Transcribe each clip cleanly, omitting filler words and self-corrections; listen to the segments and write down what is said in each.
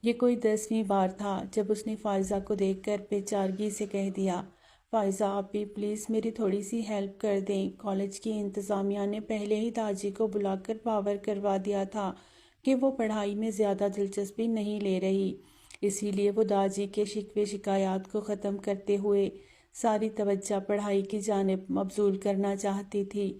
یہ کوئی 10ویں بار تھا جب اس نے فائزہ کو دیکھ کر بے چارگی سے کہہ دیا، فائزہ آپ بھی پلیز میری تھوڑی سی ہیلپ کر دیں۔ کالج کی انتظامیہ نے پہلے ہی تاجی کو بلا کر باور کروا دیا تھا کہ وہ پڑھائی میں زیادہ دلچسپی نہیں لے رہی، اسی لیے وہ داجی کے شکوے شکایات کو ختم کرتے ہوئے ساری توجہ پڑھائی کی جانب مبذول کرنا چاہتی تھی۔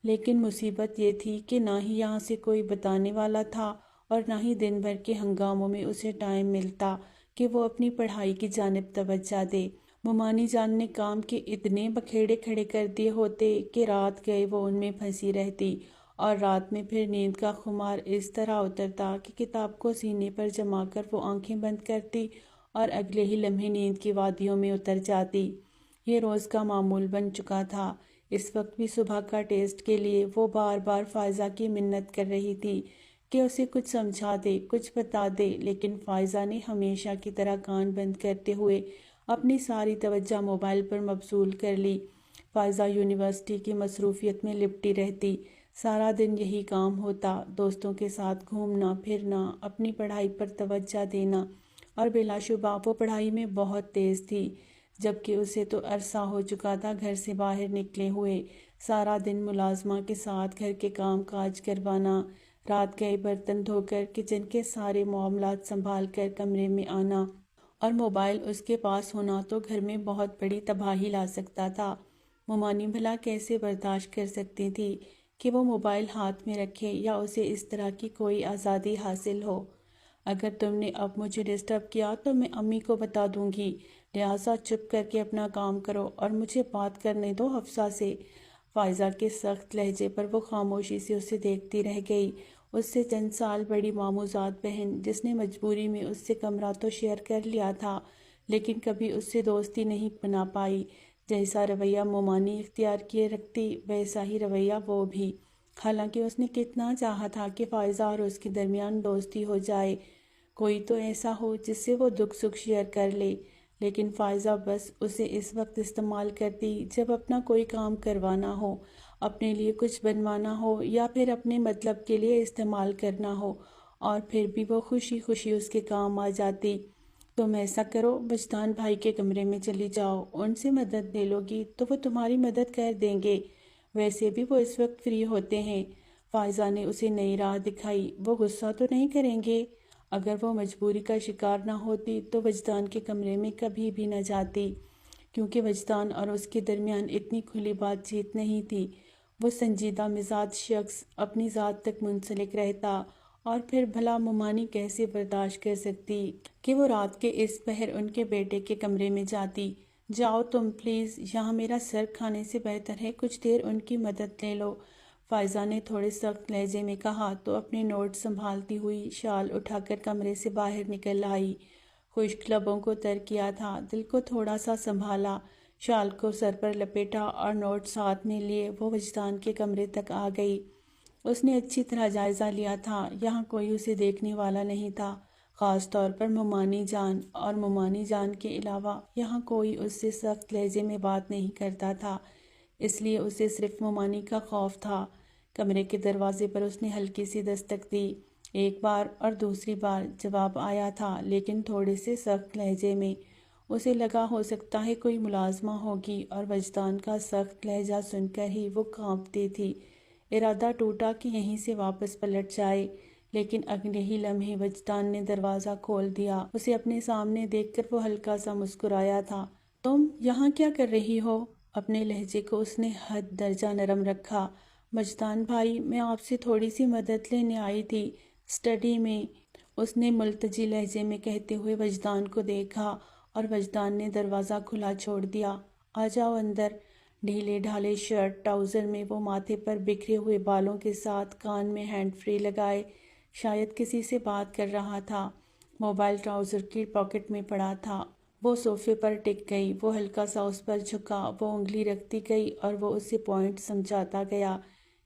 لیکن مصیبت یہ تھی کہ نہ ہی یہاں سے کوئی بتانے والا تھا اور نہ ہی دن بھر کے ہنگاموں میں اسے ٹائم ملتا کہ وہ اپنی پڑھائی کی جانب توجہ دے۔ ممانی جان نے کام کے اتنے بکھیڑے کھڑے کر دیے ہوتے کہ رات گئے وہ ان میں پھنسی رہتی، اور رات میں پھر نیند کا خمار اس طرح اترتا کہ کتاب کو سینے پر جما کر وہ آنکھیں بند کرتی اور اگلے ہی لمحے نیند کی وادیوں میں اتر جاتی۔ یہ روز کا معمول بن چکا تھا۔ اس وقت بھی صبح کا ٹیسٹ کے لیے وہ بار بار فائزہ کی منت کر رہی تھی کہ اسے کچھ سمجھا دے، کچھ بتا دے، لیکن فائزہ نے ہمیشہ کی طرح کان بند کرتے ہوئے اپنی ساری توجہ موبائل پر مبذول کر لی۔ فائزہ یونیورسٹی کی مصروفیت میں لپٹی رہتی، سارا دن یہی کام ہوتا، دوستوں کے ساتھ گھومنا پھرنا، اپنی پڑھائی پر توجہ دینا، اور بلا شبہ وہ پڑھائی میں بہت تیز تھی، جبکہ اسے تو عرصہ ہو چکا تھا گھر سے باہر نکلے ہوئے۔ سارا دن ملازمہ کے ساتھ گھر کے کام کاج کروانا، رات گئے برتن دھو کر کچن کے سارے معاملات سنبھال کر کمرے میں آنا، اور موبائل اس کے پاس ہونا تو گھر میں بہت بڑی تباہی لا سکتا تھا۔ ممانی بھلا کیسے برداشت کر سکتی تھی کہ وہ موبائل ہاتھ میں رکھے یا اسے اس طرح کی کوئی آزادی حاصل ہو؟ اگر تم نے اب مجھے ڈسٹرب کیا تو میں امی کو بتا دوں گی، لہٰذا چپ کر کے اپنا کام کرو اور مجھے بات کرنے دو حفصہ سے۔ فائزہ کے سخت لہجے پر وہ خاموشی سے اسے دیکھتی رہ گئی۔ اس سے چند سال بڑی ماموزاد بہن، جس نے مجبوری میں اس سے کمرہ تو شیئر کر لیا تھا لیکن کبھی اس سے دوستی نہیں بنا پائی، جیسا رویہ ممانی اختیار کیے رکھتی ویسا ہی رویہ وہ بھی، حالانکہ اس نے کتنا چاہا تھا کہ فائزہ اور اس کے درمیان دوستی ہو جائے، کوئی تو ایسا ہو جس سے وہ دکھ سکھ شیئر کر لے، لیکن فائزہ بس اسے اس وقت استعمال کرتی جب اپنا کوئی کام کروانا ہو، اپنے لیے کچھ بنوانا ہو یا پھر اپنے مطلب کے لیے استعمال کرنا ہو، اور پھر بھی وہ خوشی خوشی اس کے کام آ جاتی۔ تم ایسا کرو، وجدان بھائی کے کمرے میں چلی جاؤ، ان سے مدد لے لو گی تو وہ تمہاری مدد کر دیں گے، ویسے بھی وہ اس وقت فری ہوتے ہیں۔ فائزہ نے اسے نئی راہ دکھائی، وہ غصہ تو نہیں کریں گے؟ اگر وہ مجبوری کا شکار نہ ہوتی تو وجدان کے کمرے میں کبھی بھی نہ جاتی، کیونکہ وجدان اور اس کے درمیان اتنی کھلی بات چیت نہیں تھی۔ وہ سنجیدہ مزاج شخص اپنی ذات تک منسلک رہتا، اور پھر بھلا ممانی کیسے برداشت کر سکتی کہ وہ رات کے اس پہر ان کے بیٹے کے کمرے میں جاتی؟ جاؤ تم پلیز، یہاں میرا سر کھانے سے بہتر ہے کچھ دیر ان کی مدد لے لو، فائزہ نے تھوڑے سخت لہجے میں کہا تو اپنے نوٹ سنبھالتی ہوئی شال اٹھا کر کمرے سے باہر نکل آئی۔ خشک لبوں کو تر کیا تھا، دل کو تھوڑا سا سنبھالا، شال کو سر پر لپیٹا اور نوٹ ساتھ میں لیے وہ وجدان کے کمرے تک آ گئی۔ اس نے اچھی طرح جائزہ لیا تھا، یہاں کوئی اسے دیکھنے والا نہیں تھا، خاص طور پر ممانی جان، اور ممانی جان کے علاوہ یہاں کوئی اس سے سخت لہجے میں بات نہیں کرتا تھا، اس لیے اسے صرف ممانی کا خوف تھا۔ کمرے کے دروازے پر اس نے ہلکی سی دستک دی، ایک بار اور دوسری بار جواب آیا تھا لیکن تھوڑے سے سخت لہجے میں۔ اسے لگا ہو سکتا ہے کوئی ملازمہ ہوگی، اور وجدان کا سخت لہجہ سن کر ہی وہ کانپتی تھی۔ ارادہ ٹوٹا کہ یہیں سے واپس پلٹ جائے، لیکن اگلے ہی لمحے وجدان نے دروازہ کھول دیا۔ اسے اپنے سامنے دیکھ کر وہ ہلکا سا مسکرایا تھا۔ تم یہاں کیا کر رہی ہو؟ اپنے لہجے کو اس نے حد درجہ نرم رکھا۔ وجدان بھائی، میں آپ سے تھوڑی سی مدد لینے آئی تھی، اسٹڈی میں، اس نے ملتجی لہجے میں کہتے ہوئے وجدان کو دیکھا، اور وجدان نے دروازہ کھلا چھوڑ دیا۔ آ جاؤ اندر۔ ڈھیلے ڈھالے شرٹ ٹراؤزر میں وہ ماتھے پر بکھرے ہوئے بالوں کے ساتھ کان میں ہینڈ فری لگائے شاید کسی سے بات کر رہا تھا۔ موبائل ٹراؤزر کی پاکٹ میں پڑا تھا۔ وہ صوفے پر ٹک گئی، وہ ہلکا سا اس پر جھکا، وہ انگلی رکھتی گئی اور وہ اسے پوائنٹ سمجھاتا گیا۔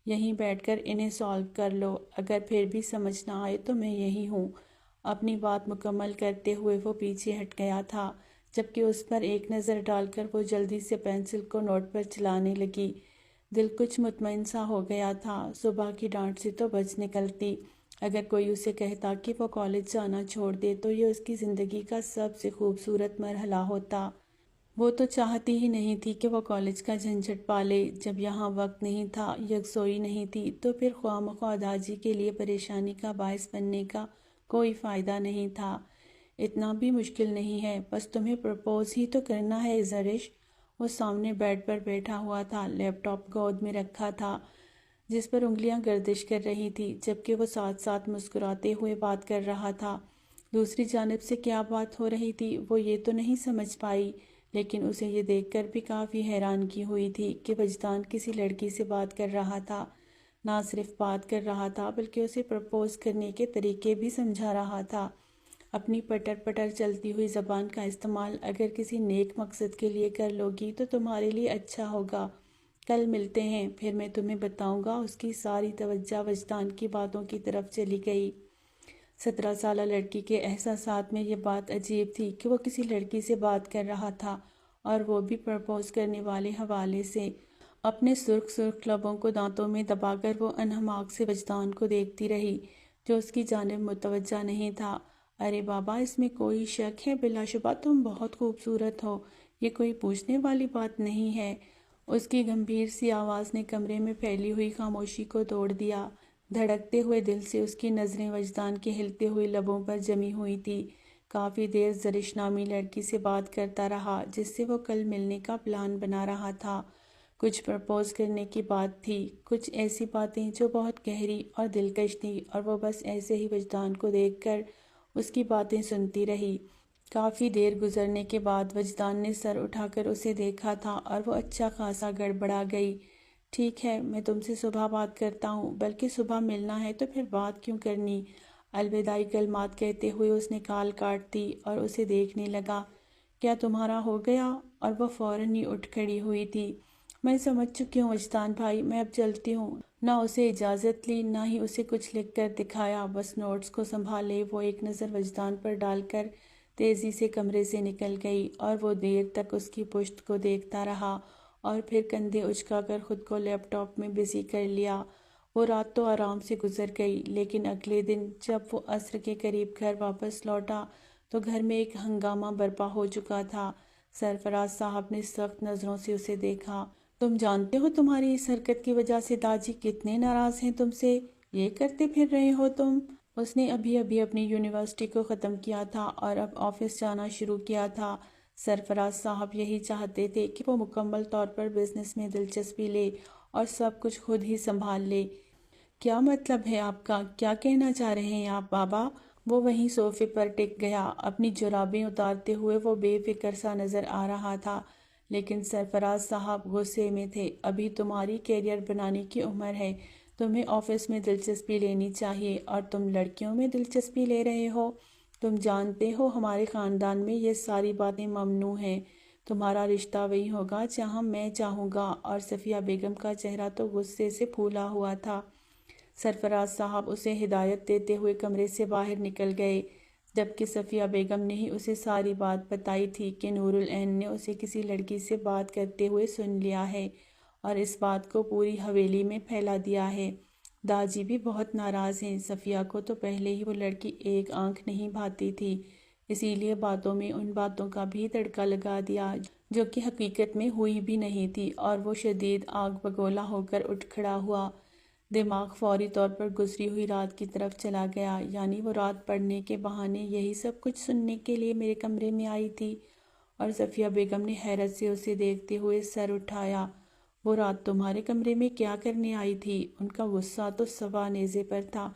یہیں بیٹھ کر انہیں سالو کر لو، اگر پھر بھی سمجھ نہ آئے تو میں یہی ہوں۔ اپنی بات مکمل کرتے ہوئے وہ پیچھے ہٹ گیا تھا، جبکہ اس پر ایک نظر ڈال کر وہ جلدی سے پینسل کو نوٹ پر چلانے لگی۔ دل کچھ مطمئن سا ہو گیا تھا، صبح کی ڈانٹ سے تو بچ نکلتی، اگر کوئی اسے کہتا کہ وہ کالج جانا چھوڑ دے تو یہ اس کی زندگی کا سب سے خوبصورت مرحلہ ہوتا۔ وہ تو چاہتی ہی نہیں تھی کہ وہ کالج کا جھنجھٹ پالے۔ جب یہاں وقت نہیں تھا، یکسوئی نہیں تھی، تو پھر خواہ مخواہ داجی کے لیے پریشانی کا باعث بننے کا کوئی فائدہ نہیں تھا۔ اتنا بھی مشکل نہیں ہے، بس تمہیں پرپوز ہی تو کرنا ہے زرش۔ وہ سامنے بیڈ پر بیٹھا ہوا تھا، لیپ ٹاپ گود میں رکھا تھا جس پر انگلیاں گردش کر رہی تھی، جبکہ وہ ساتھ ساتھ مسکراتے ہوئے بات کر رہا تھا۔ دوسری جانب سے کیا بات ہو رہی تھی وہ یہ تو نہیں سمجھ پائی، لیکن اسے یہ دیکھ کر بھی کافی حیرانگی ہوئی تھی کہ وجدان کسی لڑکی سے بات کر رہا تھا۔ نہ صرف بات کر رہا تھا بلکہ اسے پرپوز کرنے کے طریقے بھی سمجھا رہا تھا۔ اپنی پٹر پٹر چلتی ہوئی زبان کا استعمال اگر کسی نیک مقصد کے لیے کر لو گی تو تمہارے لیے اچھا ہوگا۔ کل ملتے ہیں، پھر میں تمہیں بتاؤں گا۔ اس کی ساری توجہ وجدان کی باتوں کی طرف چلی گئی۔ 17 سالہ لڑکی کے احساسات میں یہ بات عجیب تھی کہ وہ کسی لڑکی سے بات کر رہا تھا، اور وہ بھی پرپوز کرنے والے حوالے سے۔ اپنے سرخ سرخ لبوں کو دانتوں میں دبا کر وہ انہماک سے وجدان کو دیکھتی رہی جو اس کی جانب متوجہ نہیں تھا۔ ارے بابا، اس میں کوئی شک ہے؟ بلا شبہ تم بہت خوبصورت ہو، یہ کوئی پوچھنے والی بات نہیں ہے۔ اس کی گمبھیر سی آواز نے کمرے میں پھیلی ہوئی خاموشی کو توڑ دیا۔ دھڑکتے ہوئے دل سے اس کی نظریں وجدان کے ہلتے ہوئے لبوں پر جمی ہوئی تھی۔ کافی دیر زرش نامی لڑکی سے بات کرتا رہا جس سے وہ کل ملنے کا پلان بنا رہا تھا۔ کچھ پرپوز کرنے کی بات تھی، کچھ ایسی باتیں جو بہت گہری اور دلکش تھی، اور وہ بس ایسے ہی وجدان کو دیکھ کر اس کی باتیں سنتی رہی۔ کافی دیر گزرنے کے بعد وجدان نے سر اٹھا کر اسے دیکھا تھا اور وہ اچھا خاصا گڑبڑا گئی۔ ٹھیک ہے، میں تم سے صبح بات کرتا ہوں، بلکہ صبح ملنا ہے تو پھر بات کیوں کرنی؟ الوداعی کلمات کہتے ہوئے اس نے کال کاٹ دی اور اسے دیکھنے لگا۔ کیا تمہارا ہو گیا؟ اور وہ فوراً ہی اٹھ کھڑی ہوئی تھی۔ میں سمجھ چکی ہوں وجدان بھائی، میں اب چلتی ہوں۔ نہ اسے اجازت لی، نہ ہی اسے کچھ لکھ کر دکھایا، بس نوٹس کو سنبھالے وہ ایک نظر وجدان پر ڈال کر تیزی سے کمرے سے نکل گئی، اور وہ دیر تک اس کی پشت کو دیکھتا رہا اور پھر کندھے اچکا کر خود کو لیپ ٹاپ میں بزی کر لیا۔ وہ رات تو آرام سے گزر گئی، لیکن اگلے دن جب وہ عصر کے قریب گھر واپس لوٹا تو گھر میں ایک ہنگامہ برپا ہو چکا تھا۔ سرفراز صاحب نے سخت نظروں سے اسے دیکھا۔ تم جانتے ہو تمہاری اس حرکت کی وجہ سے داجی کتنے ناراض ہیں تم سے؟ یہ کرتے پھر رہے ہو تم؟ اس نے ابھی اپنی یونیورسٹی کو ختم کیا تھا اور اب آفس جانا شروع کیا تھا۔ سرفراز صاحب یہی چاہتے تھے کہ وہ مکمل طور پر بزنس میں دلچسپی لے اور سب کچھ خود ہی سنبھال لے۔ کیا مطلب ہے آپ کا؟ کیا کہنا چاہ رہے ہیں آپ بابا؟ وہ وہیں صوفے پر ٹک گیا۔ اپنی جرابیں اتارتے ہوئے وہ بے فکر سا نظر آ رہا تھا، لیکن سرفراز صاحب غصے میں تھے۔ ابھی تمہاری کیریئر بنانے کی عمر ہے، تمہیں آفس میں دلچسپی لینی چاہیے، اور تم لڑکیوں میں دلچسپی لے رہے ہو؟ تم جانتے ہو ہمارے خاندان میں یہ ساری باتیں ممنوع ہیں۔ تمہارا رشتہ وہی ہوگا جہاں میں چاہوں گا۔ اور صفیہ بیگم کا چہرہ تو غصے سے پھولا ہوا تھا۔ سرفراز صاحب اسے ہدایت دیتے ہوئے کمرے سے باہر نکل گئے، جبکہ صفیہ بیگم نے ہی اسے ساری بات بتائی تھی کہ نور العین نے اسے کسی لڑکی سے بات کرتے ہوئے سن لیا ہے اور اس بات کو پوری حویلی میں پھیلا دیا ہے۔ داجی بھی بہت ناراض ہیں۔ صفیہ کو تو پہلے ہی وہ لڑکی ایک آنکھ نہیں بھاتی تھی، اسی لیے باتوں میں ان باتوں کا بھی تڑکا لگا دیا جو کہ حقیقت میں ہوئی بھی نہیں تھی، اور وہ شدید آگ بگولا ہو کر اٹھ کھڑا ہوا۔ دماغ فوری طور پر گزری ہوئی رات کی طرف چلا گیا۔ یعنی وہ رات پڑھنے کے بہانے یہی سب کچھ سننے کے لیے میرے کمرے میں آئی تھی؟ اور صفیہ بیگم نے حیرت سے اسے دیکھتے ہوئے سر اٹھایا۔ وہ رات تمہارے کمرے میں کیا کرنے آئی تھی؟ ان کا غصہ تو سوا نیزے پر تھا۔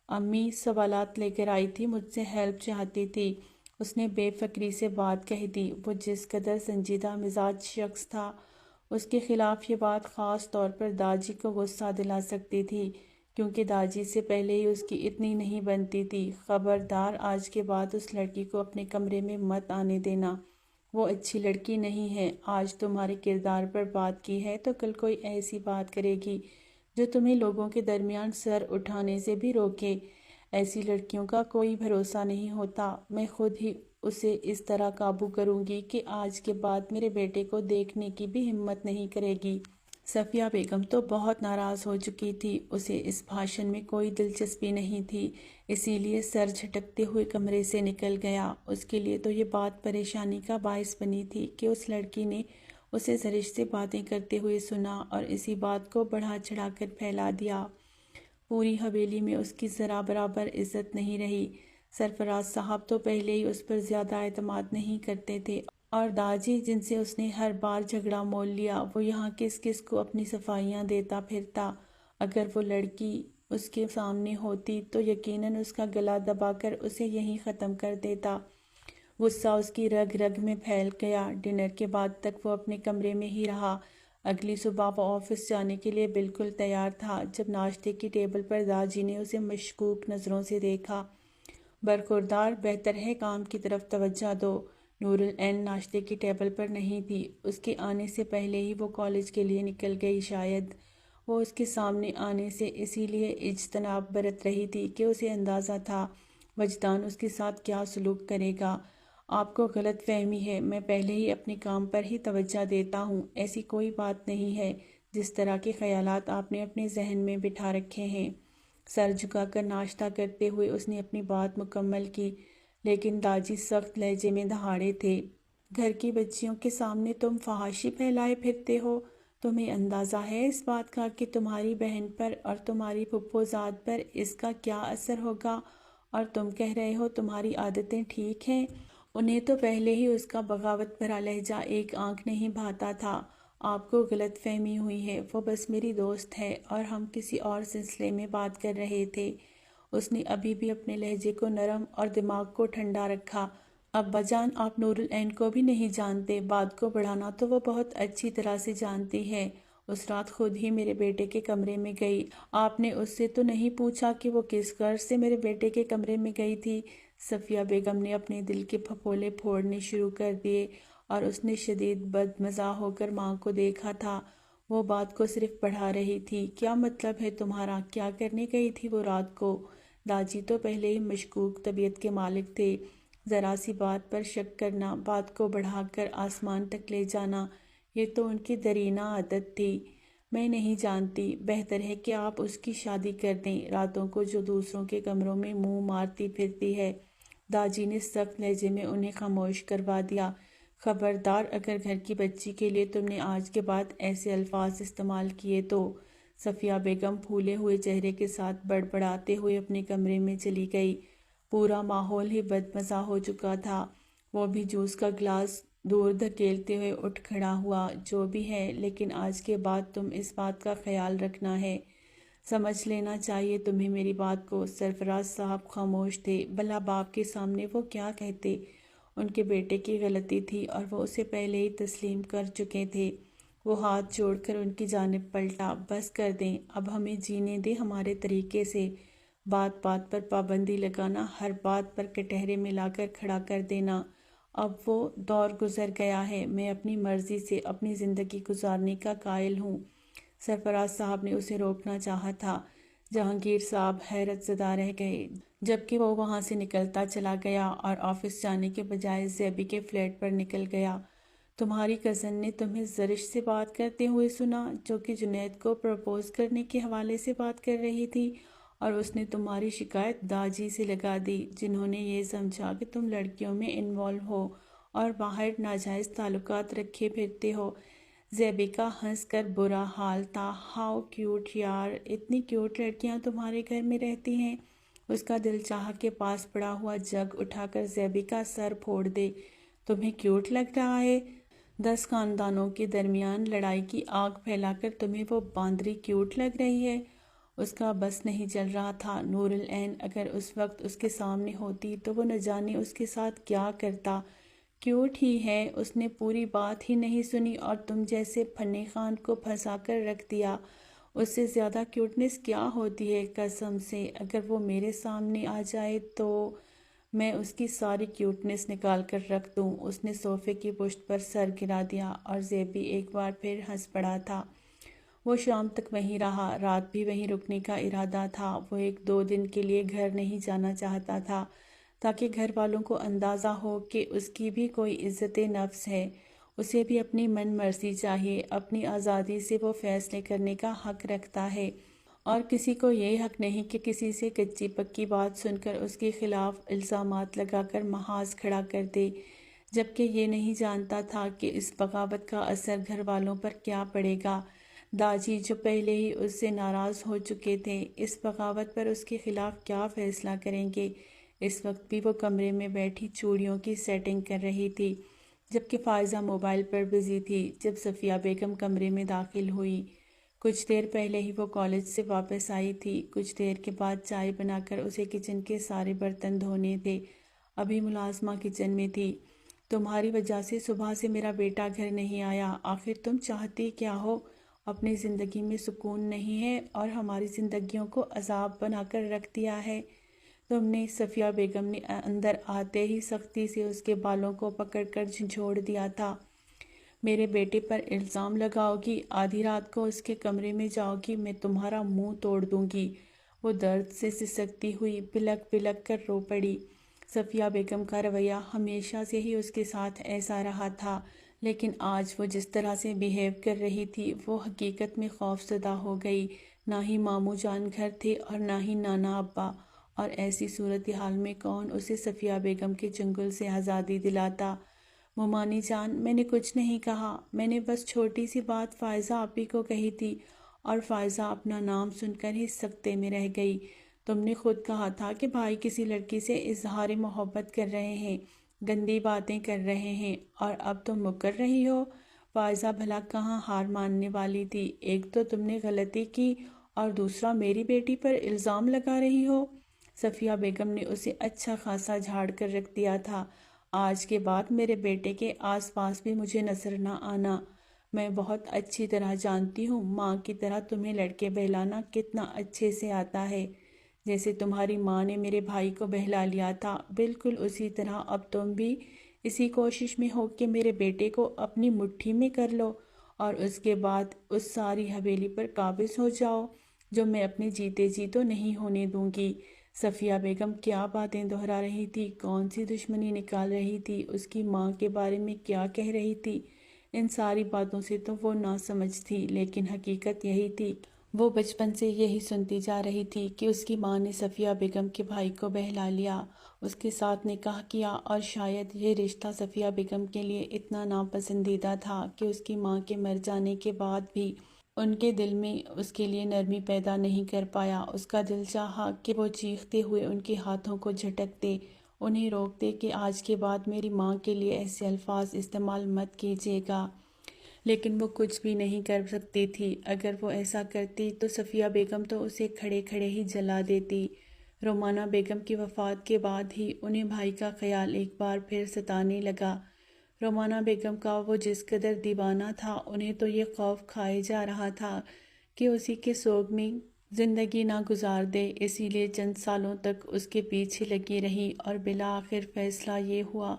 امی سوالات لے کر آئی تھی، مجھ سے ہیلپ چاہتی تھی۔ اس نے بے فکری سے بات کہہ دی۔ وہ جس قدر سنجیدہ مزاج شخص تھا، اس کے خلاف یہ بات خاص طور پر داجی کو غصہ دلا سکتی تھی، کیونکہ داجی سے پہلے ہی اس کی اتنی نہیں بنتی تھی۔ خبردار، آج کے بعد اس لڑکی کو اپنے کمرے میں مت آنے دینا، وہ اچھی لڑکی نہیں ہے۔ آج تمہارے کردار پر بات کی ہے تو کل کوئی ایسی بات کرے گی جو تمہیں لوگوں کے درمیان سر اٹھانے سے بھی روکے۔ ایسی لڑکیوں کا کوئی بھروسہ نہیں ہوتا۔ میں خود ہی اسے اس طرح قابو کروں گی کہ آج کے بعد میرے بیٹے کو دیکھنے کی بھی ہمت نہیں کرے گی۔ صفیہ بیگم تو بہت ناراض ہو چکی تھی، اسے اس بھاشن میں کوئی دلچسپی نہیں تھی، اسی لیے سر جھٹکتے ہوئے کمرے سے نکل گیا۔ اس کے لیے تو یہ بات پریشانی کا باعث بنی تھی کہ اس لڑکی نے اسے زرش سے باتیں کرتے ہوئے سنا اور اسی بات کو بڑھا چڑھا کر پھیلا دیا۔ پوری حویلی میں اس کی ذرا برابر عزت نہیں رہی۔ سرفراز صاحب تو پہلے ہی اس پر زیادہ اعتماد نہیں کرتے تھے، اور داجی جن سے اس نے ہر بار جھگڑا مول لیا، وہ یہاں کس کس کو اپنی صفائیاں دیتا پھرتا۔ اگر وہ لڑکی اس کے سامنے ہوتی تو یقیناً اس کا گلا دبا کر اسے یہیں ختم کر دیتا۔ غصہ اس کی رگ رگ میں پھیل گیا۔ ڈنر کے بعد تک وہ اپنے کمرے میں ہی رہا۔ اگلی صبح وہ آفس جانے کے لیے بالکل تیار تھا، جب ناشتے کی ٹیبل پر داجی نے اسے مشکوک نظروں سے دیکھا۔ برخوردار، بہتر ہے کام کی طرف توجہ دو۔ نور العین ناشتے کی ٹیبل پر نہیں تھی، اس کے آنے سے پہلے ہی وہ کالج کے لیے نکل گئی۔ شاید وہ اس کے سامنے آنے سے اسی لیے اجتناب برت رہی تھی کہ اسے اندازہ تھا وجدان اس کے ساتھ کیا سلوک کرے گا۔ آپ کو غلط فہمی ہے، میں پہلے ہی اپنے کام پر ہی توجہ دیتا ہوں، ایسی کوئی بات نہیں ہے جس طرح کے خیالات آپ نے اپنے ذہن میں بٹھا رکھے ہیں۔ سر جھکا کر ناشتہ کرتے ہوئے اس نے اپنی بات مکمل کی، لیکن داجی سخت لہجے میں دہاڑے تھے۔ گھر کی بچیوں کے سامنے تم فحاشی پھیلائے پھرتے ہو، تمہیں اندازہ ہے اس بات کا کہ تمہاری بہن پر اور تمہاری پھپھوزاد پر اس کا کیا اثر ہوگا، اور تم کہہ رہے ہو تمہاری عادتیں ٹھیک ہیں؟ انہیں تو پہلے ہی اس کا بغاوت بھرا لہجہ ایک آنکھ نہیں بھاتا تھا۔ آپ کو غلط فہمی ہوئی ہے، وہ بس میری دوست ہے اور ہم کسی اور سلسلے میں بات کر رہے تھے۔ اس نے ابھی بھی اپنے لہجے کو نرم اور دماغ کو ٹھنڈا رکھا۔ ابا جان، آپ نور العین کو بھی نہیں جانتے، بات کو بڑھانا تو وہ بہت اچھی طرح سے جانتی ہے۔ اس رات خود ہی میرے بیٹے کے کمرے میں گئی۔ آپ نے اس سے تو نہیں پوچھا کہ وہ کس غرض سے میرے بیٹے کے کمرے میں گئی تھی؟ صفیہ بیگم نے اپنے دل کے پھپھولے پھوڑنے شروع کر دیے، اور اس نے شدید بدمزاح ہو کر ماں کو دیکھا تھا۔ وہ بات کو صرف بڑھا رہی تھی۔ کیا مطلب ہے تمہارا؟ کیا کرنے گئی تھی وہ رات کو؟ داجی تو پہلے ہی مشکوک طبیعت کے مالک تھے۔ ذرا سی بات پر شک کرنا، بات کو بڑھا کر آسمان تک لے جانا، یہ تو ان کی دیرینہ عادت تھی۔ میں نہیں جانتی، بہتر ہے کہ آپ اس کی شادی کر دیں، راتوں کو جو دوسروں کے کمروں میں منہ مارتی پھرتی ہے۔ داجی نے سخت لہجے میں انہیں خاموش کروا دیا۔ خبردار، اگر گھر کی بچی کے لیے تم نے آج کے بعد ایسے الفاظ استعمال کیے تو۔ صفیہ بیگم پھولے ہوئے چہرے کے ساتھ بڑبڑاتے ہوئے اپنے کمرے میں چلی گئی۔ پورا ماحول ہی بدمزہ ہو چکا تھا۔ وہ بھی جوس کا گلاس دور دھکیلتے ہوئے اٹھ کھڑا ہوا۔ جو بھی ہے، لیکن آج کے بعد تم اس بات کا خیال رکھنا ہے۔ سمجھ لینا چاہیے تمہیں میری بات کو۔ سرفراز صاحب خاموش تھے۔ بھلا باپ کے سامنے وہ کیا کہتے؟ ان کے بیٹے کی غلطی تھی اور وہ اسے پہلے ہی تسلیم کر چکے تھے۔ وہ ہاتھ جوڑ کر ان کی جانب پلٹا۔ بس کر دیں، اب ہمیں جینے دیں ہمارے طریقے سے۔ بات بات پر پابندی لگانا، ہر بات پر کٹہرے میں لا کر کھڑا کر دینا، اب وہ دور گزر گیا ہے۔ میں اپنی مرضی سے اپنی زندگی گزارنے کا قائل ہوں۔ سرفراز صاحب نے اسے روکنا چاہا تھا۔ جہانگیر صاحب حیرت زدہ رہ گئے، جبکہ وہ وہاں سے نکلتا چلا گیا اور آفس جانے کے بجائے زیبی کے فلیٹ پر نکل گیا۔ تمہاری کزن نے تمہیں زرش سے بات کرتے ہوئے سنا، جو کہ جنید کو پرپوز کرنے کے حوالے سے بات کر رہی تھی، اور اس نے تمہاری شکایت داجی سے لگا دی، جنہوں نے یہ سمجھا کہ تم لڑکیوں میں انوالو ہو اور باہر ناجائز تعلقات رکھے پھرتے ہو۔ زیبی کا ہنس کر برا حال تھا۔ ہاؤ کیوٹ یار، اتنی کیوٹ لڑکیاں تمہارے گھر میں رہتی ہیں۔ اس کا دل چاہا کہ پاس پڑا ہوا جگ اٹھا کر زیبی کا سر پھوڑ دے۔ تمہیں کیوٹ لگ رہا ہے؟ 10 خاندانوں کے درمیان لڑائی کی آگ پھیلا کر تمہیں وہ باندری کیوٹ لگ رہی ہے؟ اس کا بس نہیں چل رہا تھا۔ نور العین اگر اس وقت اس کے سامنے ہوتی تو وہ نہ جانے اس کے ساتھ کیا کرتا۔ کیوٹ ہی ہے، اس نے پوری بات ہی نہیں سنی اور تم جیسے پھنے خان کو پھنسا کر رکھ دیا۔ اس سے زیادہ کیوٹنس کیا ہوتی ہے؟ قسم سے اگر وہ میرے سامنے آ جائے تو میں اس کی ساری کیوٹنس نکال کر رکھ دوں۔ اس نے صوفے کی پشت پر سر گرا دیا اور زیبی ایک بار پھر ہنس پڑا تھا۔ وہ شام تک وہیں رہا، رات بھی وہیں رکنے کا ارادہ تھا۔ وہ 1-2 دن کے لیے گھر نہیں جانا چاہتا تھا، تاکہ گھر والوں کو اندازہ ہو کہ اس کی بھی کوئی عزت نفس ہے۔ اسے بھی اپنی من مرضی چاہیے، اپنی آزادی سے وہ فیصلے کرنے کا حق رکھتا ہے، اور کسی کو یہ حق نہیں کہ کسی سے کچی پکی بات سن کر اس کے خلاف الزامات لگا کر محاذ کھڑا کر دے، جبکہ یہ نہیں جانتا تھا کہ اس بغاوت کا اثر گھر والوں پر کیا پڑے گا۔ داجی جو پہلے ہی اس سے ناراض ہو چکے تھے، اس بغاوت پر اس کے خلاف کیا فیصلہ کریں گے۔ اس وقت بھی وہ کمرے میں بیٹھی چوڑیوں کی سیٹنگ کر رہی تھی، جبکہ فائزہ موبائل پر بزی تھی۔ جب صفیہ بیگم کمرے میں داخل ہوئی، کچھ دیر پہلے ہی وہ کالج سے واپس آئی تھی۔ کچھ دیر کے بعد چائے بنا کر اسے کچن کے سارے برتن دھونے تھے۔ ابھی ملازمہ کچن میں تھی۔ تمہاری وجہ سے صبح سے میرا بیٹا گھر نہیں آیا، آخر تم چاہتی کیا ہو؟ اپنی زندگی میں سکون نہیں ہے اور ہماری زندگیوں کو عذاب بنا کر رکھ دیا ہے تم نے۔ صفیہ بیگم نے اندر آتے ہی سختی سے اس کے بالوں کو پکڑ کر جھنجھوڑ دیا تھا۔ میرے بیٹے پر الزام لگاؤ گی، آدھی رات کو اس کے کمرے میں جاؤ گی، میں تمہارا منہ توڑ دوں گی۔ وہ درد سے سسکتی ہوئی بلک بلک کر رو پڑی۔ صفیہ بیگم کا رویہ ہمیشہ سے ہی اس کے ساتھ ایسا رہا تھا، لیکن آج وہ جس طرح سے بیہیو کر رہی تھی وہ حقیقت میں خوف زدہ ہو گئی۔ نہ ہی ماموں جان گھر تھے اور نہ ہی نانا ابا، اور ایسی صورتحال میں کون اسے صفیہ بیگم کے چنگل سے آزادی دلاتا۔ مومانی جان، میں نے کچھ نہیں کہا، میں نے بس چھوٹی سی بات فائزہ آپی کو کہی تھی، اور فائزہ اپنا نام سن کر ہی سکتے میں رہ گئی۔ تم نے خود کہا تھا کہ بھائی کسی لڑکی سے اظہار محبت کر رہے ہیں، گندی باتیں کر رہے ہیں، اور اب تم مکر رہی ہو۔ فائزہ بھلا کہاں ہار ماننے والی تھی؟ ایک تو تم نے غلطی کی اور دوسرا میری بیٹی پر الزام لگا رہی ہو۔ صفیہ بیگم نے اسے اچھا خاصا جھاڑ کر رکھ دیا تھا۔ آج کے بعد میرے بیٹے کے آس پاس بھی مجھے نظر نہ آنا۔ میں بہت اچھی طرح جانتی ہوں ماں کی طرح تمہیں لڑکے بہلانا کتنا اچھے سے آتا ہے۔ جیسے تمہاری ماں نے میرے بھائی کو بہلا لیا تھا، بالکل اسی طرح اب تم بھی اسی کوشش میں ہو کہ میرے بیٹے کو اپنی مٹھی میں کر لو اور اس کے بعد اس ساری حویلی پر قابض ہو جاؤ، جو میں اپنے جیتے جی تو نہیں ہونے دوں گی۔ صفیہ بیگم کیا باتیں دہرا رہی تھی، کون سی دشمنی نکال رہی تھی، اس کی ماں کے بارے میں کیا کہہ رہی تھی، ان ساری باتوں سے تو وہ نہ سمجھ تھی، لیکن حقیقت یہی تھی۔ وہ بچپن سے یہی سنتی جا رہی تھی کہ اس کی ماں نے صفیہ بیگم کے بھائی کو بہلا لیا، اس کے ساتھ نکاح کیا، اور شاید یہ رشتہ صفیہ بیگم کے لیے اتنا ناپسندیدہ تھا کہ اس کی ماں کے مر جانے کے بعد بھی ان کے دل میں اس کے لیے نرمی پیدا نہیں کر پایا۔ اس کا دل چاہا کہ وہ چیختے ہوئے ان کے ہاتھوں کو جھٹک دے، انہیں روک دے کہ آج کے بعد میری ماں کے لیے ایسے الفاظ استعمال مت کیجیے گا، لیکن وہ کچھ بھی نہیں کر سکتی تھی۔ اگر وہ ایسا کرتی تو صفیہ بیگم تو اسے کھڑے کھڑے ہی جلا دیتی۔ رومانہ بیگم کی وفات کے بعد ہی انہیں بھائی کا خیال ایک بار پھر ستانے لگا۔ رومانہ بیگم کا وہ جس قدر دیوانہ تھا، انہیں تو یہ خوف کھائے جا رہا تھا کہ اسی کے سوگ میں زندگی نہ گزار دے، اسی لیے چند سالوں تک اس کے پیچھے لگی رہی، اور بالآخر فیصلہ یہ ہوا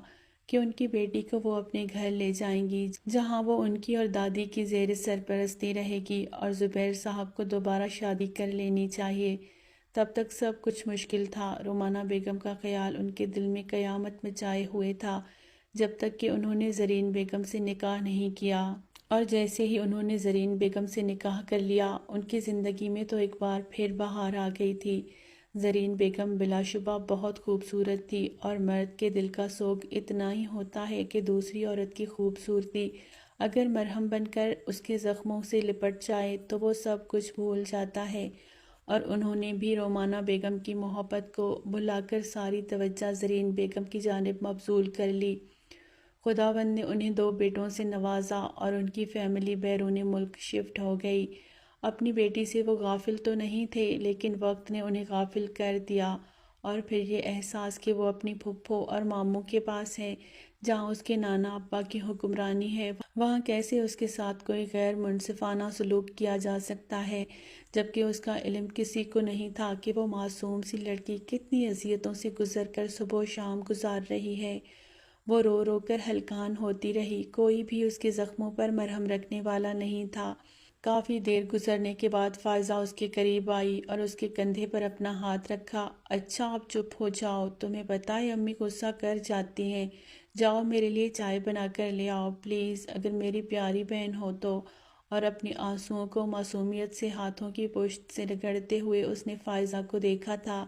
کہ ان کی بیٹی کو وہ اپنے گھر لے جائیں گی، جہاں وہ ان کی اور دادی کی زیر سرپرستی رہے گی، اور زبیر صاحب کو دوبارہ شادی کر لینی چاہیے۔ تب تک سب کچھ مشکل تھا۔ رومانہ بیگم کا خیال ان کے دل میں قیامت مچائے ہوئے تھا، جب تک کہ انہوں نے زرین بیگم سے نکاح نہیں کیا، اور جیسے ہی انہوں نے زرین بیگم سے نکاح کر لیا، ان کی زندگی میں تو ایک بار پھر بہار آ گئی تھی۔ زرین بیگم بلا شبہ بہت خوبصورت تھی، اور مرد کے دل کا سوگ اتنا ہی ہوتا ہے کہ دوسری عورت کی خوبصورتی اگر مرہم بن کر اس کے زخموں سے لپٹ جائے تو وہ سب کچھ بھول جاتا ہے، اور انہوں نے بھی رومانہ بیگم کی محبت کو بھلا کر ساری توجہ زرین بیگم کی جانب مبذول کر لی۔ خداوند نے انہیں 2 بیٹوں سے نوازا اور ان کی فیملی بیرون ملک شفٹ ہو گئی۔ اپنی بیٹی سے وہ غافل تو نہیں تھے، لیکن وقت نے انہیں غافل کر دیا، اور پھر یہ احساس کہ وہ اپنی پھپھو اور ماموں کے پاس ہے، جہاں اس کے نانا ابا کی حکمرانی ہے، وہاں کیسے اس کے ساتھ کوئی غیر منصفانہ سلوک کیا جا سکتا ہے، جبکہ اس کا علم کسی کو نہیں تھا کہ وہ معصوم سی لڑکی کتنی اذیتوں سے گزر کر صبح و شام گزار رہی ہے۔ وہ رو رو کر ہلکان ہوتی رہی، کوئی بھی اس کے زخموں پر مرہم رکھنے والا نہیں تھا۔ کافی دیر گزرنے کے بعد فائزہ اس کے قریب آئی اور اس کے کندھے پر اپنا ہاتھ رکھا۔ اچھا آپ چپ ہو جاؤ، تمہیں پتہ ہے امی غصہ کر جاتی ہیں۔ جاؤ میرے لیے چائے بنا کر لے آؤ پلیز، اگر میری پیاری بہن ہو تو۔ اور اپنی آنسوؤں کو معصومیت سے ہاتھوں کی پشت سے رگڑتے ہوئے اس نے فائزہ کو دیکھا تھا۔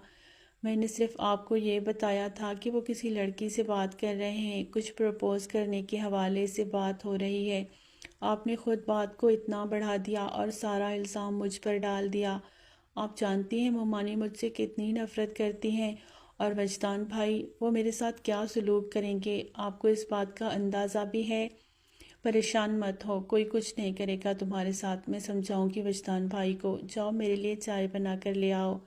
میں نے صرف آپ کو یہ بتایا تھا کہ وہ کسی لڑکی سے بات کر رہے ہیں، کچھ پرپوز کرنے کے حوالے سے بات ہو رہی ہے۔ آپ نے خود بات کو اتنا بڑھا دیا اور سارا الزام مجھ پر ڈال دیا۔ آپ جانتی ہیں ممانی مجھ سے کتنی نفرت کرتی ہیں، اور وجدان بھائی وہ میرے ساتھ کیا سلوک کریں گے، آپ کو اس بات کا اندازہ بھی ہے؟ پریشان مت ہو، کوئی کچھ نہیں کرے گا تمہارے ساتھ، میں سمجھاؤں گی وجدان بھائی کو۔ جاؤ میرے لیے چائے بنا کر لے آؤ۔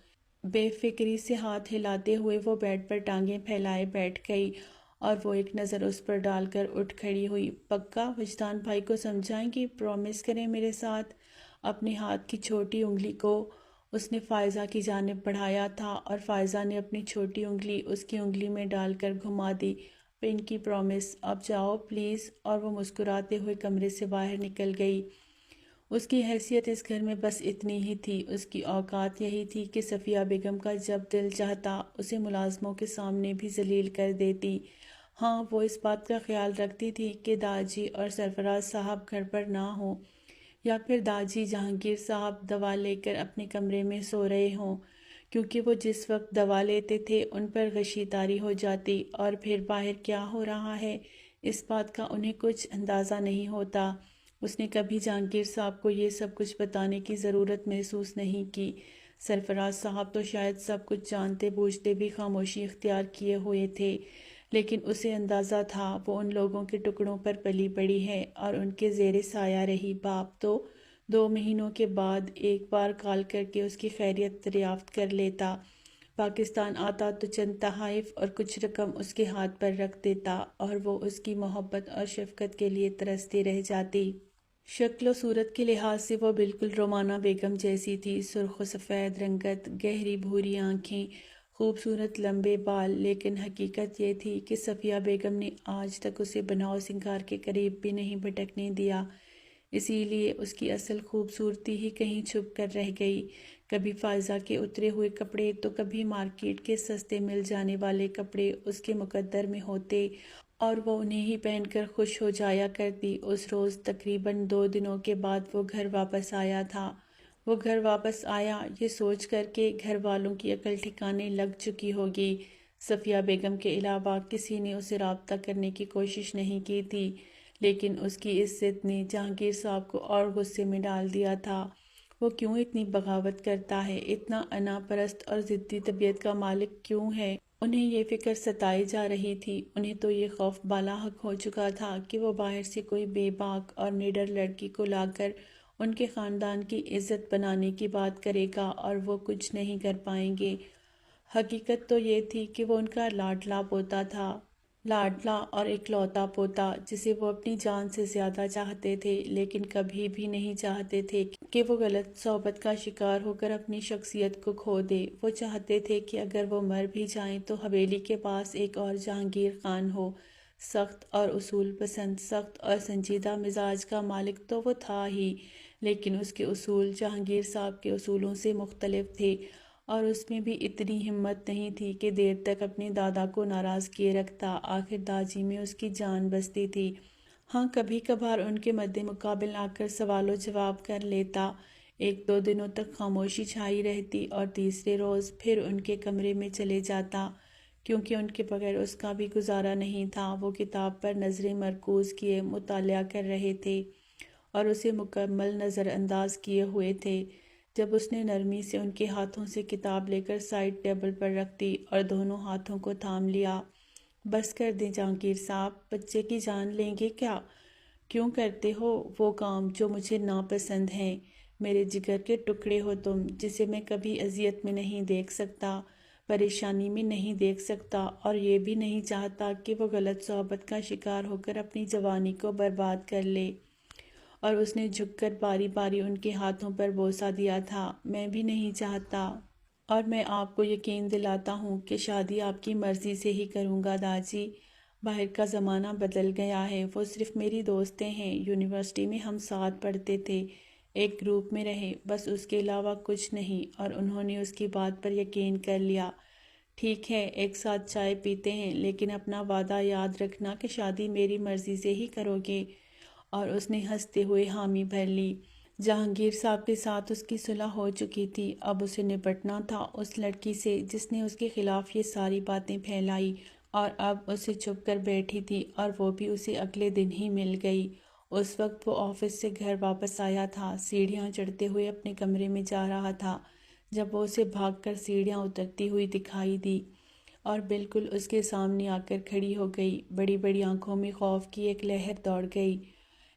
بے فکری سے ہاتھ ہلاتے ہوئے وہ بیڈ پر ٹانگیں پھیلائے بیٹھ گئی اور وہ ایک نظر اس پر ڈال کر اٹھ کھڑی ہوئی۔ پکا وجدان بھائی کو سمجھائیں گی، پرومس کریں میرے ساتھ۔ اپنے ہاتھ کی چھوٹی انگلی کو اس نے فائزہ کی جانب بڑھایا تھا اور فائزہ نے اپنی چھوٹی انگلی اس کی انگلی میں ڈال کر گھما دی۔ پنکی پرومس، اب جاؤ پلیز، اور وہ مسکراتے ہوئے کمرے سے باہر نکل گئی۔ اس کی حیثیت اس گھر میں بس اتنی ہی تھی، اس کی اوقات یہی تھی کہ صفیہ بیگم کا جب دل چاہتا اسے ملازموں کے سامنے بھی ذلیل کر دیتی۔ ہاں وہ اس بات کا خیال رکھتی تھی کہ داجی اور سرفراز صاحب گھر پر نہ ہوں، یا پھر داجی جہانگیر صاحب دوا لے کر اپنے کمرے میں سو رہے ہوں، کیونکہ وہ جس وقت دوا لیتے تھے ان پر غشی طاری ہو جاتی، اور پھر باہر کیا ہو رہا ہے اس بات کا انہیں کچھ اندازہ نہیں ہوتا۔ اس نے کبھی جہانگیر صاحب کو یہ سب کچھ بتانے کی ضرورت محسوس نہیں کی۔ سرفراز صاحب تو شاید سب کچھ جانتے بوجھتے بھی خاموشی اختیار کیے ہوئے تھے، لیکن اسے اندازہ تھا وہ ان لوگوں کے ٹکڑوں پر پلی بڑی ہے اور ان کے زیر سایہ رہی۔ باپ تو 2 مہینوں کے بعد ایک بار کال کر کے اس کی خیریت دریافت کر لیتا، پاکستان آتا تو چند تحائف اور کچھ رقم اس کے ہاتھ پر رکھ دیتا اور وہ اس کی محبت اور شفقت کے لیے ترستی رہ جاتی۔ شکل و صورت کے لحاظ سے وہ بالکل رومانہ بیگم جیسی تھی، سرخ و سفید رنگت، گہری بھوری آنکھیں، خوبصورت لمبے بال، لیکن حقیقت یہ تھی کہ صفیہ بیگم نے آج تک اسے بناؤ سنگار کے قریب بھی نہیں بھٹکنے دیا، اسی لیے اس کی اصل خوبصورتی ہی کہیں چھپ کر رہ گئی۔ کبھی فائزہ کے اترے ہوئے کپڑے تو کبھی مارکیٹ کے سستے مل جانے والے کپڑے اس کے مقدر میں ہوتے اور وہ انہیں ہی پہن کر خوش ہو جایا کرتی۔ اس روز تقریباً 2 دنوں کے بعد وہ گھر واپس آیا تھا۔ وہ گھر واپس آیا یہ سوچ کر کہ گھر والوں کی عقل ٹھکانے لگ چکی ہوگی۔ صفیہ بیگم کے علاوہ کسی نے اسے رابطہ کرنے کی کوشش نہیں کی تھی، لیکن اس کی اس ضد نے جہانگیر صاحب کو اور غصے میں ڈال دیا تھا۔ وہ کیوں اتنی بغاوت کرتا ہے، اتنا انا پرست اور ضدی طبیعت کا مالک کیوں ہے؟ انہیں یہ فکر ستائی جا رہی تھی۔ انہیں تو یہ خوف بالاحق ہو چکا تھا کہ وہ باہر سے کوئی بے باک اور نڈر لڑکی کو لا کر ان کے خاندان کی عزت بنانے کی بات کرے گا اور وہ کچھ نہیں کر پائیں گے۔ حقیقت تو یہ تھی کہ وہ ان کا لاڈلا پوتا تھا، لاڈلا اور اکلوتا پوتا، جسے وہ اپنی جان سے زیادہ چاہتے تھے، لیکن کبھی بھی نہیں چاہتے تھے کہ وہ غلط صحبت کا شکار ہو کر اپنی شخصیت کو کھو دے۔ وہ چاہتے تھے کہ اگر وہ مر بھی جائیں تو حویلی کے پاس ایک اور جہانگیر خان ہو۔ سخت اور اصول پسند، سخت اور سنجیدہ مزاج کا مالک تو وہ تھا ہی، لیکن اس کے اصول جہانگیر صاحب کے اصولوں سے مختلف تھے، اور اس میں بھی اتنی ہمت نہیں تھی کہ دیر تک اپنے دادا کو ناراض کیے رکھتا۔ آخر داجی میں اس کی جان بستی تھی۔ ہاں کبھی کبھار ان کے مد مقابل آ کر سوال و جواب کر لیتا۔ 1-2 دنوں تک خاموشی چھائی رہتی اور تیسرے روز پھر ان کے کمرے میں چلے جاتا، کیونکہ ان کے بغیر اس کا بھی گزارا نہیں تھا۔ وہ کتاب پر نظریں مرکوز کیے مطالعہ کر رہے تھے اور اسے مکمل نظر انداز کیے ہوئے تھے، جب اس نے نرمی سے ان کے ہاتھوں سے کتاب لے کر سائیڈ ٹیبل پر رکھ دی اور دونوں ہاتھوں کو تھام لیا۔ بس کر دیں جہانگیر صاحب، بچے کی جان لیں گے کیا؟ کیوں کرتے ہو وہ کام جو مجھے ناپسند ہیں؟ میرے جگر کے ٹکڑے ہو تم، جسے میں کبھی اذیت میں نہیں دیکھ سکتا، پریشانی میں نہیں دیکھ سکتا، اور یہ بھی نہیں چاہتا کہ وہ غلط صحبت کا شکار ہو کر اپنی جوانی کو برباد کر لے۔ اور اس نے جھک کر باری باری ان کے ہاتھوں پر بوسہ دیا تھا۔ میں بھی نہیں چاہتا، اور میں آپ کو یقین دلاتا ہوں کہ شادی آپ کی مرضی سے ہی کروں گا داجی۔ باہر کا زمانہ بدل گیا ہے، وہ صرف میری دوستیں ہیں، یونیورسٹی میں ہم ساتھ پڑھتے تھے، ایک گروپ میں رہے، بس اس کے علاوہ کچھ نہیں، اور انہوں نے اس کی بات پر یقین کر لیا۔ ٹھیک ہے، ایک ساتھ چائے پیتے ہیں، لیکن اپنا وعدہ یاد رکھنا کہ شادی میری مرضی سے ہی کرو گے۔ اور اس نے ہنستے ہوئے حامی بھر لی۔ جہانگیر صاحب کے ساتھ اس کی صلح ہو چکی تھی، اب اسے نپٹنا تھا اس لڑکی سے جس نے اس کے خلاف یہ ساری باتیں پھیلائی، اور اب اسے چھپ کر بیٹھی تھی، اور وہ بھی اسے اگلے دن ہی مل گئی۔ اس وقت وہ آفس سے گھر واپس آیا تھا، سیڑھیاں چڑھتے ہوئے اپنے کمرے میں جا رہا تھا جب وہ اسے بھاگ کر سیڑھیاں اترتی ہوئی دکھائی دی، اور بالکل اس کے سامنے آ کر کھڑی ہو گئی۔ بڑی بڑی آنکھوں میں خوف کی ایک لہر دوڑ گئی۔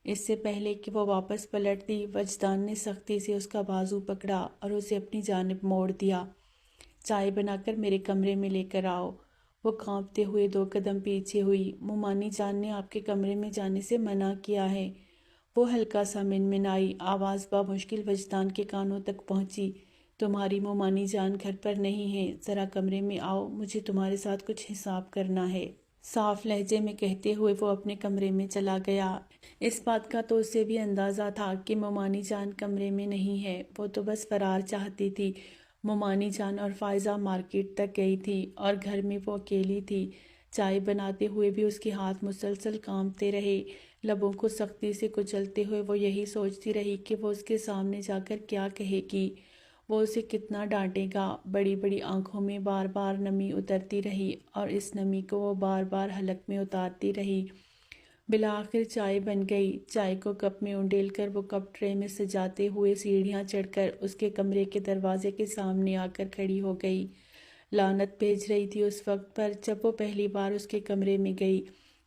اس سے پہلے کہ وہ واپس پلٹتی، وجدان نے سختی سے اس کا بازو پکڑا اور اسے اپنی جانب موڑ دیا۔ چائے بنا کر میرے کمرے میں لے کر آؤ۔ وہ کانپتے ہوئے 2 قدم پیچھے ہوئی۔ مومانی جان نے آپ کے کمرے میں جانے سے منع کیا ہے۔ وہ ہلکا سا منمنائی، آواز بمشکل وجدان کے کانوں تک پہنچی۔ تمہاری مومانی جان گھر پر نہیں ہے، ذرا کمرے میں آؤ، مجھے تمہارے ساتھ کچھ حساب کرنا ہے۔ صاف لہجے میں کہتے ہوئے وہ اپنے کمرے میں چلا گیا۔ اس بات کا تو اسے بھی اندازہ تھا کہ مومانی جان کمرے میں نہیں ہے، وہ تو بس فرار چاہتی تھی۔ مومانی جان اور فائزہ مارکیٹ تک گئی تھی، اور گھر میں وہ اکیلی تھی۔ چائے بناتے ہوئے بھی اس کے ہاتھ مسلسل کانپتے رہے، لبوں کو سختی سے کچلتے ہوئے وہ یہی سوچتی رہی کہ وہ اس کے سامنے جا کر کیا کہے گی، وہ اسے کتنا ڈانٹے گا۔ بڑی بڑی آنکھوں میں بار بار نمی اترتی رہی، اور اس نمی کو وہ بار بار حلق میں اتارتی رہی۔ بالآخر چائے بن گئی۔ چائے کو کپ میں انڈیل کر وہ کپ ٹرے میں سجاتے ہوئے سیڑھیاں چڑھ کر اس کے کمرے کے دروازے کے سامنے آ کر کھڑی ہو گئی۔ لعنت بھیج رہی تھی اس وقت پر جب وہ پہلی بار اس کے کمرے میں گئی۔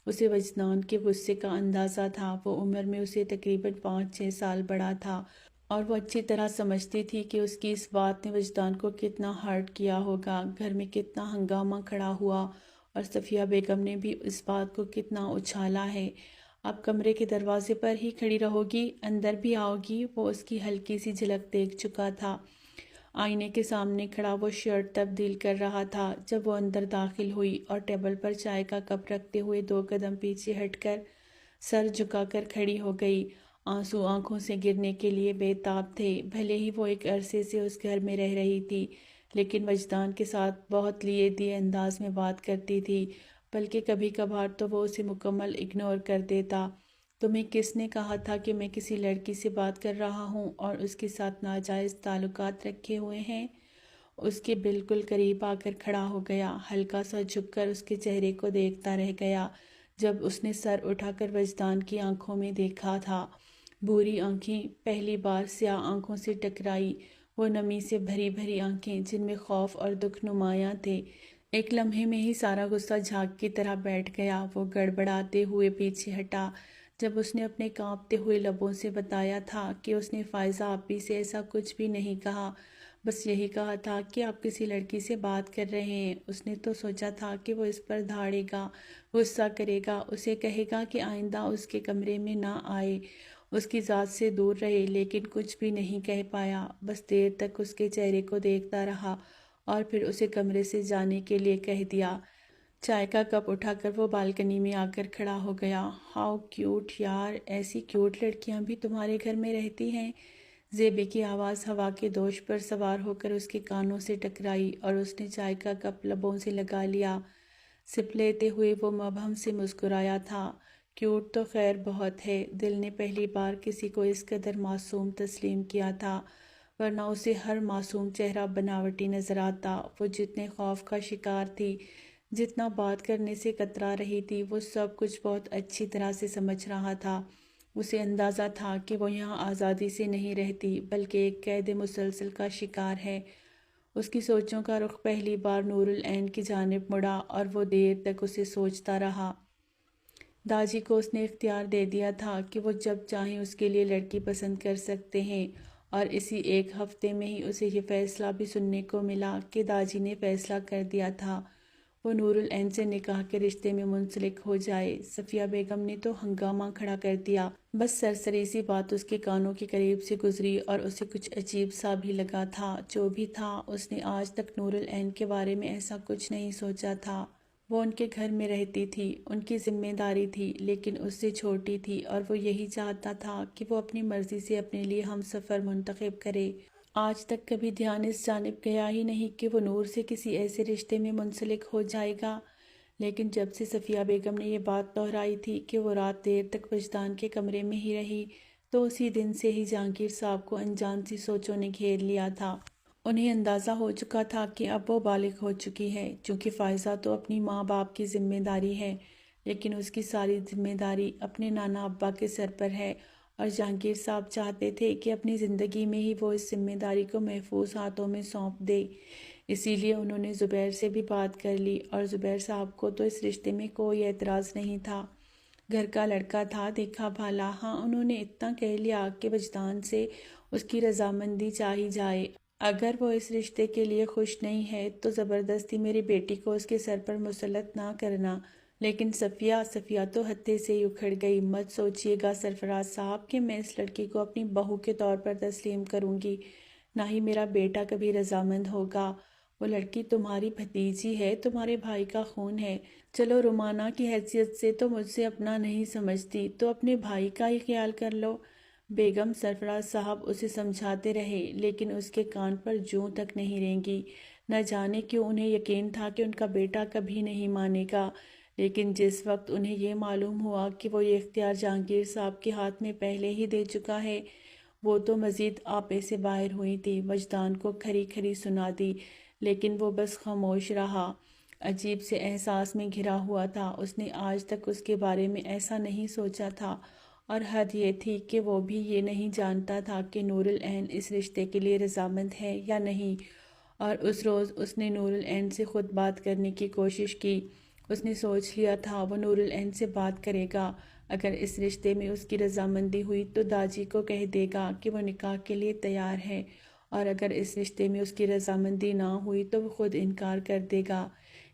اسے وجدان کے غصے کا اندازہ تھا۔ وہ عمر میں اسے تقریباً 5-6 سال بڑا تھا، اور وہ اچھی طرح سمجھتی تھی کہ اس کی اس بات نے وجدان کو کتنا ہرٹ کیا ہوگا، گھر میں کتنا ہنگامہ کھڑا ہوا، اور صفیہ بیگم نے بھی اس بات کو کتنا اچھالا ہے۔ اب کمرے کے دروازے پر ہی کھڑی رہو گی، اندر بھی آؤ گی؟ وہ اس کی ہلکی سی جھلک دیکھ چکا تھا۔ آئینے کے سامنے کھڑا وہ شرٹ تبدیل کر رہا تھا جب وہ اندر داخل ہوئی، اور ٹیبل پر چائے کا کپ رکھتے ہوئے 2 قدم پیچھے ہٹ کر سر جھکا کر کھڑی ہو گئی۔ آنسو آنکھوں سے گرنے کے لیے بے تاب تھے۔ بھلے ہی وہ ایک عرصے سے اس گھر میں رہ رہی تھی، لیکن وجدان کے ساتھ بہت لیے دیے انداز میں بات کرتی تھی، بلکہ کبھی کبھار تو وہ اسے مکمل اگنور کر دیتا۔ تمہیں کس نے کہا تھا کہ میں کسی لڑکی سے بات کر رہا ہوں اور اس کے ساتھ ناجائز تعلقات رکھے ہوئے ہیں؟ اس کے بالکل قریب آ کر کھڑا ہو گیا، ہلکا سا جھک کر اس کے چہرے کو دیکھتا رہ گیا۔ جب اس نے سر اٹھا کر وجدان کی آنکھوں میں دیکھا تھا، بھوری آنکھیں پہلی بار سیاہ آنکھوں سے ٹکرائی، وہ نمی سے بھری بھری آنکھیں جن میں خوف اور دکھ نمایاں تھے۔ ایک لمحے میں ہی سارا غصہ جھاگ کی طرح بیٹھ گیا۔ وہ گڑبڑاتے ہوئے پیچھے ہٹا جب اس نے اپنے کانپتے ہوئے لبوں سے بتایا تھا کہ اس نے فائزہ آپی سے ایسا کچھ بھی نہیں کہا، بس یہی کہا تھا کہ آپ کسی لڑکی سے بات کر رہے ہیں۔ اس نے تو سوچا تھا کہ وہ اس پر دھاڑے گا، غصہ کرے گا، اسے کہے گا کہ آئندہ اس کے کمرے میں نہ آئے، اس کی ذات سے دور رہے، لیکن کچھ بھی نہیں کہہ پایا، بس دیر تک اس کے چہرے کو دیکھتا رہا، اور پھر اسے کمرے سے جانے کے لیے کہہ دیا۔ چائے کا کپ اٹھا کر وہ بالکنی میں آ کر کھڑا ہو گیا۔ ہاؤ کیوٹ یار، ایسی کیوٹ لڑکیاں بھی تمہارے گھر میں رہتی ہیں؟ زیبی کی آواز ہوا کے دوش پر سوار ہو کر اس کے کانوں سے ٹکرائی، اور اس نے چائے کا کپ لبوں سے لگا لیا۔ سپ لیتے ہوئے وہ مبہم سے مسکرایا تھا۔ کیوٹ تو خیر بہت ہے، دل نے پہلی بار کسی کو اس قدر معصوم تسلیم کیا تھا، ورنہ اسے ہر معصوم چہرہ بناوٹی نظر آتا۔ وہ جتنے خوف کا شکار تھی، جتنا بات کرنے سے کترا رہی تھی، وہ سب کچھ بہت اچھی طرح سے سمجھ رہا تھا۔ اسے اندازہ تھا کہ وہ یہاں آزادی سے نہیں رہتی، بلکہ ایک قید مسلسل کا شکار ہے۔ اس کی سوچوں کا رخ پہلی بار نور العین کی جانب مڑا، اور وہ دیر تک اسے سوچتا رہا۔ داجی کو اس نے اختیار دے دیا تھا کہ وہ جب چاہیں اس کے لیے لڑکی پسند کر سکتے ہیں، اور اسی ایک ہفتے میں ہی اسے یہ فیصلہ بھی سننے کو ملا کہ داجی نے فیصلہ کر دیا تھا وہ نور العین سے نکاح کے رشتے میں منسلک ہو جائے۔ صفیہ بیگم نے تو ہنگامہ کھڑا کر دیا۔ بس سرسری سی بات اس کے کانوں کے قریب سے گزری، اور اسے کچھ عجیب سا بھی لگا تھا۔ جو بھی تھا، اس نے آج تک نور العین کے بارے میں ایسا کچھ نہیں سوچا تھا۔ وہ ان کے گھر میں رہتی تھی، ان کی ذمہ داری تھی، لیکن اس سے چھوٹی تھی اور وہ یہی چاہتا تھا کہ وہ اپنی مرضی سے اپنے لیے ہم سفر منتخب کرے۔ آج تک کبھی دھیان اس جانب گیا ہی نہیں کہ وہ نور سے کسی ایسے رشتے میں منسلک ہو جائے گا، لیکن جب سے صفیہ بیگم نے یہ بات دہرائی تھی کہ وہ رات دیر تک وجدان کے کمرے میں ہی رہی، تو اسی دن سے ہی جہانگیر صاحب کو انجان سی سوچوں نے گھیر لیا تھا۔ انہیں اندازہ ہو چکا تھا کہ اب وہ بالغ ہو چکی ہے، چونکہ فائزہ تو اپنی ماں باپ کی ذمہ داری ہے، لیکن اس کی ساری ذمہ داری اپنے نانا ابا کے سر پر ہے، اور جہانگیر صاحب چاہتے تھے کہ اپنی زندگی میں ہی وہ اس ذمہ داری کو محفوظ ہاتھوں میں سونپ دے۔ اسی لیے انہوں نے زبیر سے بھی بات کر لی، اور زبیر صاحب کو تو اس رشتے میں کوئی اعتراض نہیں تھا۔ گھر کا لڑکا تھا، دیکھا بھالا، ہاں انہوں نے اتنا کہہ لیا کہ وجدان سے اس کی رضامندی چاہی جائے۔ اگر وہ اس رشتے کے لیے خوش نہیں ہے تو زبردستی میری بیٹی کو اس کے سر پر مسلط نہ کرنا۔ لیکن صفیہ تو ہتھے سے ہی اکھڑ گئی۔ مت سوچئے گا سرفراز صاحب کہ میں اس لڑکی کو اپنی بہو کے طور پر تسلیم کروں گی، نہ ہی میرا بیٹا کبھی رضامند ہوگا۔ وہ لڑکی تمہاری بھتیجی ہے، تمہارے بھائی کا خون ہے۔ چلو رومانہ کی حیثیت سے تو مجھ سے اپنا نہیں سمجھتی، تو اپنے بھائی کا ہی خیال کر لو۔ بیگم سرفراز صاحب اسے سمجھاتے رہے، لیکن اس کے کان پر جوں تک نہیں رینگی۔ نہ جانے کیوں انہیں یقین تھا کہ ان کا بیٹا کبھی نہیں مانے گا، لیکن جس وقت انہیں یہ معلوم ہوا کہ وہ یہ اختیار جہانگیر صاحب کے ہاتھ میں پہلے ہی دے چکا ہے، وہ تو مزید آپے سے باہر ہوئی تھی۔ وجدان کو کھری کھری سنا دی، لیکن وہ بس خاموش رہا۔ عجیب سے احساس میں گھرا ہوا تھا، اس نے آج تک اس کے بارے میں ایسا نہیں سوچا تھا، اور حد یہ تھی کہ وہ بھی یہ نہیں جانتا تھا کہ نور العین اس رشتے کے لیے رضامند ہے یا نہیں۔ اور اس روز اس نے نور العین سے خود بات کرنے کی کوشش کی۔ اس نے سوچ لیا تھا وہ نور العین سے بات کرے گا۔ اگر اس رشتے میں اس کی رضامندی ہوئی تو داجی کو کہہ دے گا کہ وہ نکاح کے لیے تیار ہے، اور اگر اس رشتے میں اس کی رضامندی نہ ہوئی تو وہ خود انکار کر دے گا۔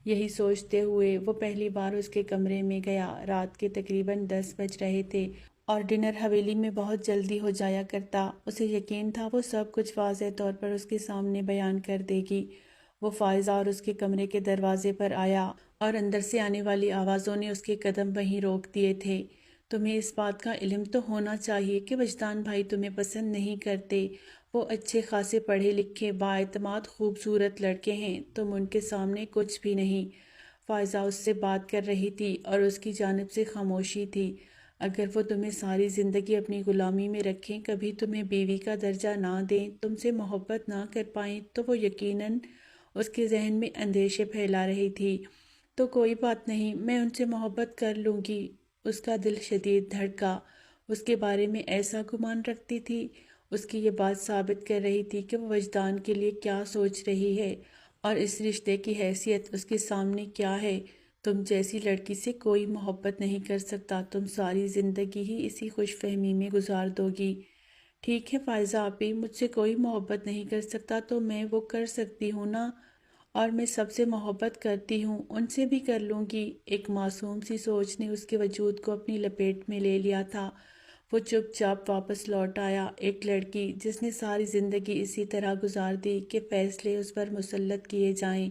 یہی سوچتے ہوئے وہ پہلی بار اس کے کمرے میں گیا۔ رات کے تقریباً 10 بج رہے تھے، اور ڈنر حویلی میں بہت جلدی ہو جایا کرتا۔ اسے یقین تھا وہ سب کچھ واضح طور پر اس کے سامنے بیان کر دے گی۔ وہ فائزہ اور اس کے کمرے کے دروازے پر آیا، اور اندر سے آنے والی آوازوں نے اس کے قدم وہیں روک دیے تھے۔ تمہیں اس بات کا علم تو ہونا چاہیے کہ وجدان بھائی تمہیں پسند نہیں کرتے۔ وہ اچھے خاصے پڑھے لکھے بااعتماد خوبصورت لڑکے ہیں، تم ان کے سامنے کچھ بھی نہیں۔ فائزہ اس سے بات کر رہی تھی اور اس کی جانب سے خاموشی تھی۔ اگر وہ تمہیں ساری زندگی اپنی غلامی میں رکھیں، کبھی تمہیں بیوی کا درجہ نہ دیں، تم سے محبت نہ کر پائیں، تو وہ یقیناً اس کے ذہن میں اندیشے پھیلا رہی تھی۔ تو کوئی بات نہیں، میں ان سے محبت کر لوں گی۔ اس کا دل شدید دھڑکا۔ اس کے بارے میں ایسا گمان رکھتی تھی۔ اس کی یہ بات ثابت کر رہی تھی کہ وہ وجدان کے لیے کیا سوچ رہی ہے، اور اس رشتے کی حیثیت اس کے سامنے کیا ہے۔ تم جیسی لڑکی سے کوئی محبت نہیں کر سکتا، تم ساری زندگی ہی اسی خوش فہمی میں گزار دو گی۔ ٹھیک ہے فائزہ آپی، مجھ سے کوئی محبت نہیں کر سکتا تو میں وہ کر سکتی ہوں نا، اور میں سب سے محبت کرتی ہوں، ان سے بھی کر لوں گی۔ ایک معصوم سی سوچ نے اس کے وجود کو اپنی لپیٹ میں لے لیا تھا۔ وہ چپ چاپ واپس لوٹ آیا۔ ایک لڑکی جس نے ساری زندگی اسی طرح گزار دی کہ فیصلے اس پر مسلط کیے جائیں،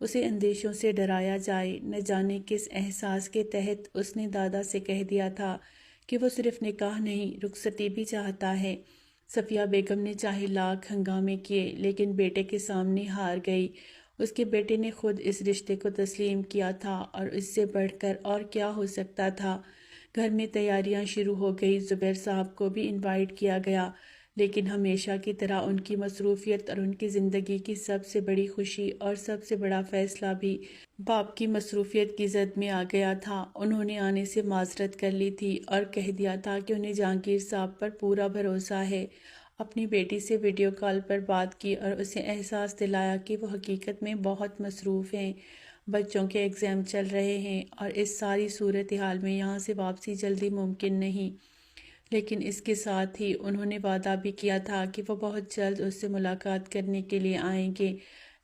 اسے اندیشوں سے ڈرایا جائے۔ نہ جانے کس احساس کے تحت اس نے دادا سے کہہ دیا تھا کہ وہ صرف نکاح نہیں، رخصتی بھی چاہتا ہے۔ صفیہ بیگم نے چاہے لاکھ ہنگامے کیے، لیکن بیٹے کے سامنے ہار گئی۔ اس کے بیٹے نے خود اس رشتے کو تسلیم کیا تھا، اور اس سے بڑھ کر اور کیا ہو سکتا تھا۔ گھر میں تیاریاں شروع ہو گئی۔ زبیر صاحب کو بھی انوائٹ کیا گیا، لیکن ہمیشہ کی طرح ان کی مصروفیت اور ان کی زندگی کی سب سے بڑی خوشی اور سب سے بڑا فیصلہ بھی باپ کی مصروفیت کی زد میں آ گیا تھا۔ انہوں نے آنے سے معذرت کر لی تھی اور کہہ دیا تھا کہ انہیں جہانگیر صاحب پر پورا بھروسہ ہے۔ اپنی بیٹی سے ویڈیو کال پر بات کی اور اسے احساس دلایا کہ وہ حقیقت میں بہت مصروف ہیں۔ بچوں کے ایگزام چل رہے ہیں، اور اس ساری صورتحال میں یہاں سے واپسی جلدی ممکن نہیں۔ لیکن اس کے ساتھ ہی انہوں نے وعدہ بھی کیا تھا کہ وہ بہت جلد اس سے ملاقات کرنے کے لیے آئیں گے۔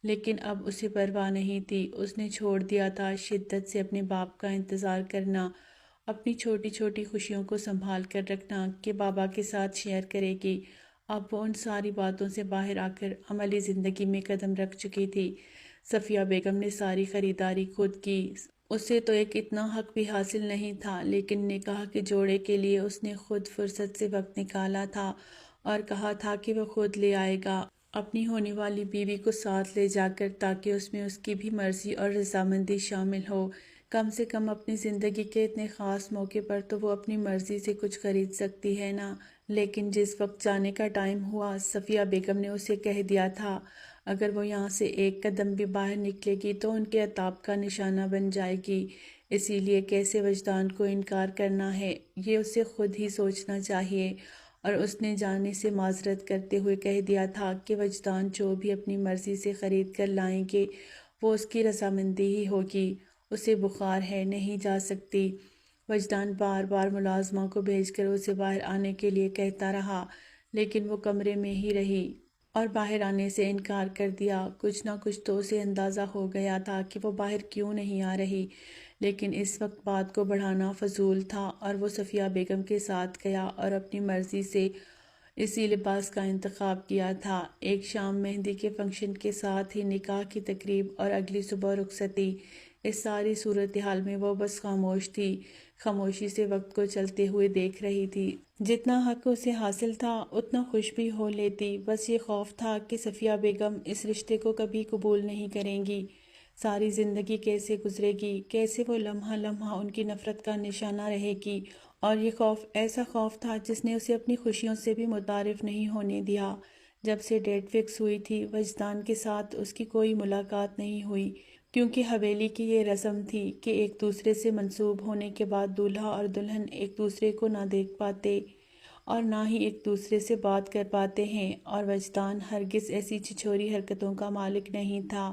لیکن اب اسے پرواہ نہیں تھی۔ اس نے چھوڑ دیا تھا شدت سے اپنے باپ کا انتظار کرنا، اپنی چھوٹی چھوٹی خوشیوں کو سنبھال کر رکھنا کہ بابا کے ساتھ شیئر کرے گی۔ اب وہ ان ساری باتوں سے باہر آ کر عملی زندگی میں قدم رکھ چکی تھی۔ صفیہ بیگم نے ساری خریداری خود کی۔ اسے تو ایک اتنا حق بھی حاصل نہیں تھا، لیکن نکاح کے جوڑے کے لیے اس نے خود فرصت سے وقت نکالا تھا اور کہا تھا کہ وہ خود لے آئے گا اپنی ہونے والی بیوی کو ساتھ لے جا کر، تاکہ اس میں اس کی بھی مرضی اور رضامندی شامل ہو۔ کم سے کم اپنی زندگی کے اتنے خاص موقع پر تو وہ اپنی مرضی سے کچھ خرید سکتی ہے نا۔ لیکن جس وقت جانے کا ٹائم ہوا، صفیہ بیگم نے اسے کہہ دیا تھا اگر وہ یہاں سے ایک قدم بھی باہر نکلے گی تو ان کے عتاب کا نشانہ بن جائے گی، اسی لیے کیسے وجدان کو انکار کرنا ہے یہ اسے خود ہی سوچنا چاہیے۔ اور اس نے جانے سے معذرت کرتے ہوئے کہہ دیا تھا کہ وجدان جو بھی اپنی مرضی سے خرید کر لائیں گے وہ اس کی رضامندی ہی ہوگی، اسے بخار ہے نہیں جا سکتی۔ وجدان بار بار ملازمہ کو بھیج کر اسے باہر آنے کے لیے کہتا رہا، لیکن وہ کمرے میں ہی رہی اور باہر آنے سے انکار کر دیا۔ کچھ نہ کچھ تو اسے اندازہ ہو گیا تھا کہ وہ باہر کیوں نہیں آ رہی، لیکن اس وقت بات کو بڑھانا فضول تھا اور وہ صفیہ بیگم کے ساتھ گیا اور اپنی مرضی سے اسی لباس کا انتخاب کیا تھا۔ ایک شام مہندی کے فنکشن کے ساتھ ہی نکاح کی تقریب اور اگلی صبح رخصتی، اس ساری صورتحال میں وہ بس خاموش تھی، خاموشی سے وقت کو چلتے ہوئے دیکھ رہی تھی۔ جتنا حق اسے حاصل تھا اتنا خوش بھی ہو لیتی، بس یہ خوف تھا کہ صفیہ بیگم اس رشتے کو کبھی قبول نہیں کریں گی۔ ساری زندگی کیسے گزرے گی، کیسے وہ لمحہ لمحہ ان کی نفرت کا نشانہ رہے گی، اور یہ خوف ایسا خوف تھا جس نے اسے اپنی خوشیوں سے بھی متعارف نہیں ہونے دیا۔ جب سے ڈیٹ فکس ہوئی تھی وجدان کے ساتھ اس کی کوئی ملاقات نہیں ہوئی، کیونکہ حویلی کی یہ رسم تھی کہ ایک دوسرے سے منسوب ہونے کے بعد دولہا اور دلہن ایک دوسرے کو نہ دیکھ پاتے اور نہ ہی ایک دوسرے سے بات کر پاتے ہیں، اور وجدان ہرگز ایسی چھچھوری حرکتوں کا مالک نہیں تھا۔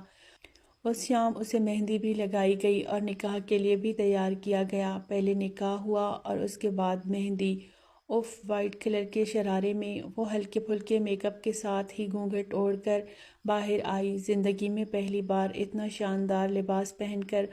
اس شام اسے مہندی بھی لگائی گئی اور نکاح کے لیے بھی تیار کیا گیا۔ پہلے نکاح ہوا اور اس کے بعد مہندی۔ آف وائٹ کلر کے شرارے میں وہ ہلکے پھلکے میک اپ کے ساتھ ہی گھونگھٹ اوڑھ کر باہر آئی۔ زندگی میں پہلی بار اتنا شاندار لباس پہن کر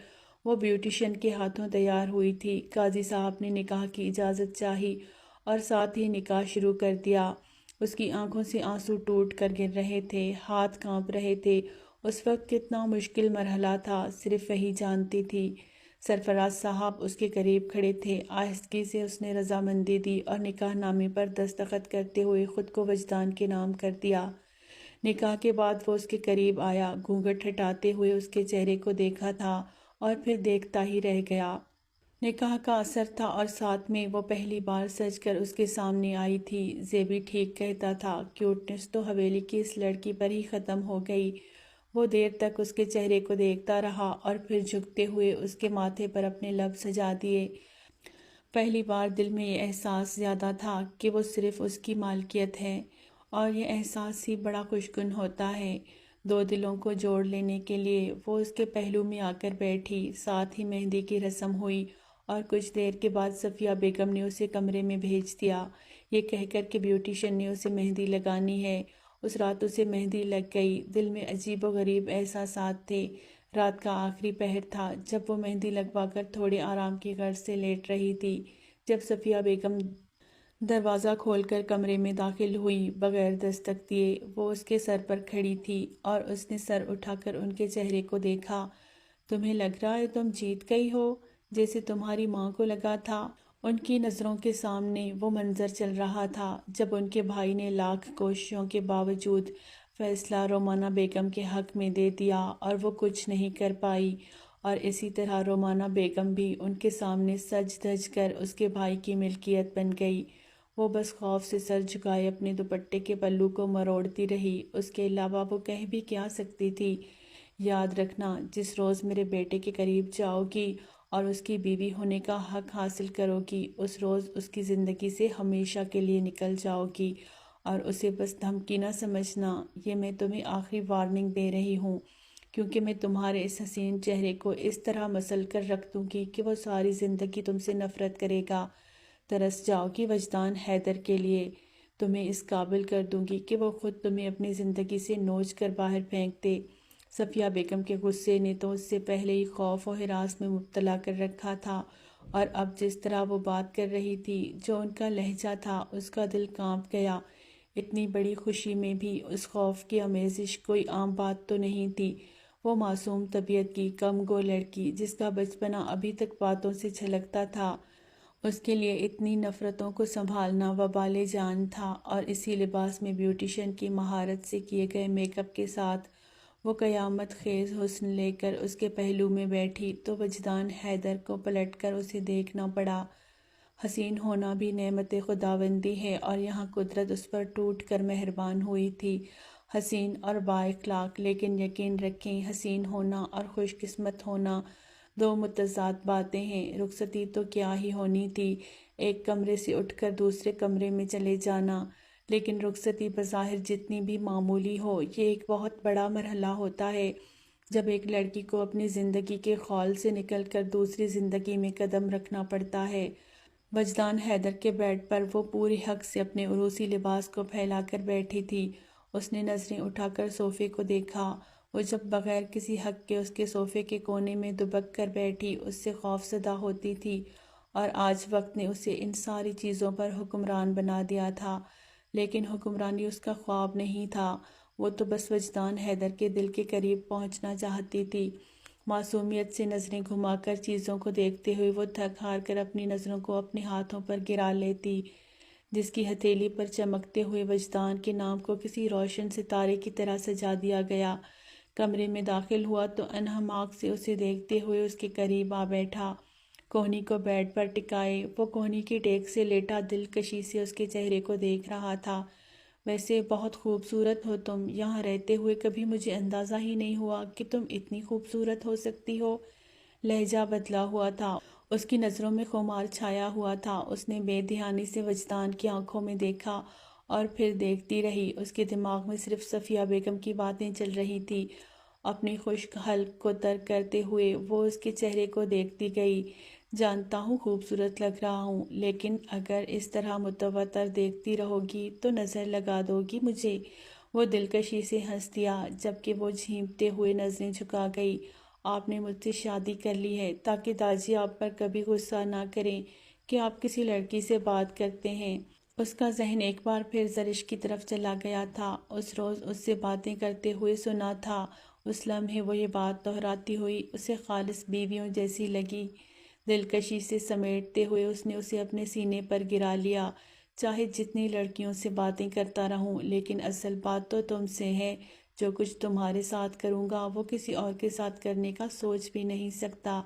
وہ بیوٹیشین کے ہاتھوں تیار ہوئی تھی۔ قاضی صاحب نے نکاح کی اجازت چاہی اور ساتھ ہی نکاح شروع کر دیا۔ اس کی آنکھوں سے آنسو ٹوٹ کر گر رہے تھے، ہاتھ کانپ رہے تھے۔ اس وقت کتنا مشکل مرحلہ تھا صرف وہی جانتی تھی۔ سرفراز صاحب اس کے قریب کھڑے تھے، آہستگی سے اس نے رضامندی دی اور نکاح نامے پر دستخط کرتے ہوئے خود کو وجدان کے نام کر دیا۔ نکاح کے بعد وہ اس کے قریب آیا، گھونگھٹ ہٹاتے ہوئے اس کے چہرے کو دیکھا تھا اور پھر دیکھتا ہی رہ گیا۔ نکاح کا اثر تھا اور ساتھ میں وہ پہلی بار سج کر اس کے سامنے آئی تھی۔ زیبی ٹھیک کہتا تھا، کیوٹنس تو حویلی کی اس لڑکی پر ہی ختم ہو گئی۔ وہ دیر تک اس کے چہرے کو دیکھتا رہا اور پھر جھکتے ہوئے اس کے ماتھے پر اپنے لب سجا دیے۔ پہلی بار دل میں یہ احساس زیادہ تھا کہ وہ صرف اس کی مالکیت ہے، اور یہ احساس ہی بڑا خوشگن ہوتا ہے۔ دو دلوں کو جوڑ لینے کے لیے وہ اس کے پہلو میں آ کر بیٹھی، ساتھ ہی مہندی کی رسم ہوئی اور کچھ دیر کے بعد صفیہ بیگم نے اسے کمرے میں بھیج دیا، یہ کہہ کر کہ بیوٹیشین نے اسے مہندی لگانی ہے۔ اس رات اسے مہندی لگ گئی۔ دل میں عجیب و غریب احساسات تھے۔ رات کا آخری پہر تھا جب وہ مہندی لگوا کر تھوڑے آرام کی غرض سے لیٹ رہی تھی، جب صفیہ بیگم دروازہ کھول کر کمرے میں داخل ہوئی۔ بغیر دستک دیے وہ اس کے سر پر کھڑی تھی اور اس نے سر اٹھا کر ان کے چہرے کو دیکھا۔ تمہیں لگ رہا ہے تم جیت گئی ہو، جیسے تمہاری ماں کو لگا تھا۔ ان کی نظروں کے سامنے وہ منظر چل رہا تھا جب ان کے بھائی نے لاکھ کوششوں کے باوجود فیصلہ رومانہ بیگم کے حق میں دے دیا اور وہ کچھ نہیں کر پائی، اور اسی طرح رومانہ بیگم بھی ان کے سامنے سج دھج کر اس کے بھائی کی ملکیت بن گئی۔ وہ بس خوف سے سر جھکائے اپنے دوپٹے کے پلو کو مروڑتی رہی، اس کے علاوہ وہ کہہ بھی کیا سکتی تھی؟ یاد رکھنا، جس روز میرے بیٹے کے قریب جاؤ گی اور اس کی بیوی ہونے کا حق حاصل کرو گی، اس روز اس کی زندگی سے ہمیشہ کے لیے نکل جاؤ گی، اور اسے بس دھمکی نہ سمجھنا، یہ میں تمہیں آخری وارننگ دے رہی ہوں، کیونکہ میں تمہارے اس حسین چہرے کو اس طرح مسل کر رکھ دوں گی کہ وہ ساری زندگی تم سے نفرت کرے گا۔ ترس جاؤ گی وجدان حیدر کے لیے، تمہیں اس قابل کر دوں گی کہ وہ خود تمہیں اپنی زندگی سے نوچ کر باہر پھینک دے۔ صفیہ بیگم کے غصے نے تو اس سے پہلے ہی خوف و ہراس میں مبتلا کر رکھا تھا، اور اب جس طرح وہ بات کر رہی تھی، جو ان کا لہجہ تھا، اس کا دل کانپ گیا۔ اتنی بڑی خوشی میں بھی اس خوف کی آمیزش کوئی عام بات تو نہیں تھی۔ وہ معصوم طبیعت کی کم گو لڑکی جس کا بچپنا ابھی تک باتوں سے چھلکتا تھا، اس کے لیے اتنی نفرتوں کو سنبھالنا وبال جان تھا، اور اسی لباس میں بیوٹیشن کی مہارت سے کیے گئے میک اپ کے ساتھ وہ قیامت خیز حسن لے کر اس کے پہلو میں بیٹھی تو وجدان حیدر کو پلٹ کر اسے دیکھنا پڑا۔ حسین ہونا بھی نعمت خداوندی ہے، اور یہاں قدرت اس پر ٹوٹ کر مہربان ہوئی تھی۔ حسین اور با اخلاق، لیکن یقین رکھیں حسین ہونا اور خوش قسمت ہونا دو متضاد باتیں ہیں۔ رخصتی تو کیا ہی ہونی تھی، ایک کمرے سے اٹھ کر دوسرے کمرے میں چلے جانا، لیکن رخصتی بظاہر جتنی بھی معمولی ہو، یہ ایک بہت بڑا مرحلہ ہوتا ہے جب ایک لڑکی کو اپنی زندگی کے خول سے نکل کر دوسری زندگی میں قدم رکھنا پڑتا ہے۔ وجدان حیدر کے بیڈ پر وہ پورے حق سے اپنے عروسی لباس کو پھیلا کر بیٹھی تھی۔ اس نے نظریں اٹھا کر صوفے کو دیکھا۔ وہ جب بغیر کسی حق کے اس کے صوفے کے کونے میں دبک کر بیٹھی اس سے خوف زدہ ہوتی تھی، اور آج وقت نے اسے ان ساری چیزوں پر حکمران بنا دیا تھا، لیکن حکمرانی اس کا خواب نہیں تھا، وہ تو بس وجدان حیدر کے دل کے قریب پہنچنا چاہتی تھی۔ معصومیت سے نظریں گھما کر چیزوں کو دیکھتے ہوئے وہ تھک ہار کر اپنی نظروں کو اپنے ہاتھوں پر گرا لیتی، جس کی ہتھیلی پر چمکتے ہوئے وجدان کے نام کو کسی روشن ستارے کی طرح سجا دیا گیا۔ کمرے میں داخل ہوا تو انہماک سے اسے دیکھتے ہوئے اس کے قریب آ بیٹھا، کوہنی کو بیڈ پر ٹکائے۔ وہ کوہنی کی ٹیک سے لیٹا دلکشی سے اس کے چہرے کو دیکھ رہا تھا۔ ویسے بہت خوبصورت ہو تم، یہاں رہتے ہوئے کبھی مجھے اندازہ ہی نہیں ہوا کہ تم اتنی خوبصورت ہو سکتی ہو۔ لہجہ بدلا ہوا تھا، اس کی نظروں میں خمار چھایا ہوا تھا۔ اس نے بے دھیانی سے وجدان کی آنکھوں میں دیکھا اور پھر دیکھتی رہی۔ اس کے دماغ میں صرف صفیہ بیگم کی باتیں چل رہی تھی۔ اپنی خشک حلق کو ترک کرتے ہوئے وہ اس کے چہرے کو دیکھتی گئی۔ جانتا ہوں خوبصورت لگ رہا ہوں، لیکن اگر اس طرح متواتر دیکھتی رہو گی تو نظر لگا دو گی مجھے۔ وہ دلکشی سے ہنس دیا، جبکہ وہ جھیمتے ہوئے نظریں جھکا گئی۔ آپ نے مجھ سے شادی کر لی ہے تاکہ داجی آپ پر کبھی غصہ نہ کریں کہ آپ کسی لڑکی سے بات کرتے ہیں۔ اس کا ذہن ایک بار پھر زرش کی طرف چلا گیا تھا۔ اس روز اس سے باتیں کرتے ہوئے سنا تھا، اس لمحے وہ یہ بات دہراتی ہوئی اسے خالص بیویوں جیسی لگی۔ دلکشی سے سمیٹتے ہوئے اس نے اسے اپنے سینے پر گرا لیا۔ چاہے جتنی لڑکیوں سے باتیں کرتا رہوں، لیکن اصل بات تو تم سے ہے۔ جو کچھ تمہارے ساتھ کروں گا وہ کسی اور کے ساتھ کرنے کا سوچ بھی نہیں سکتا۔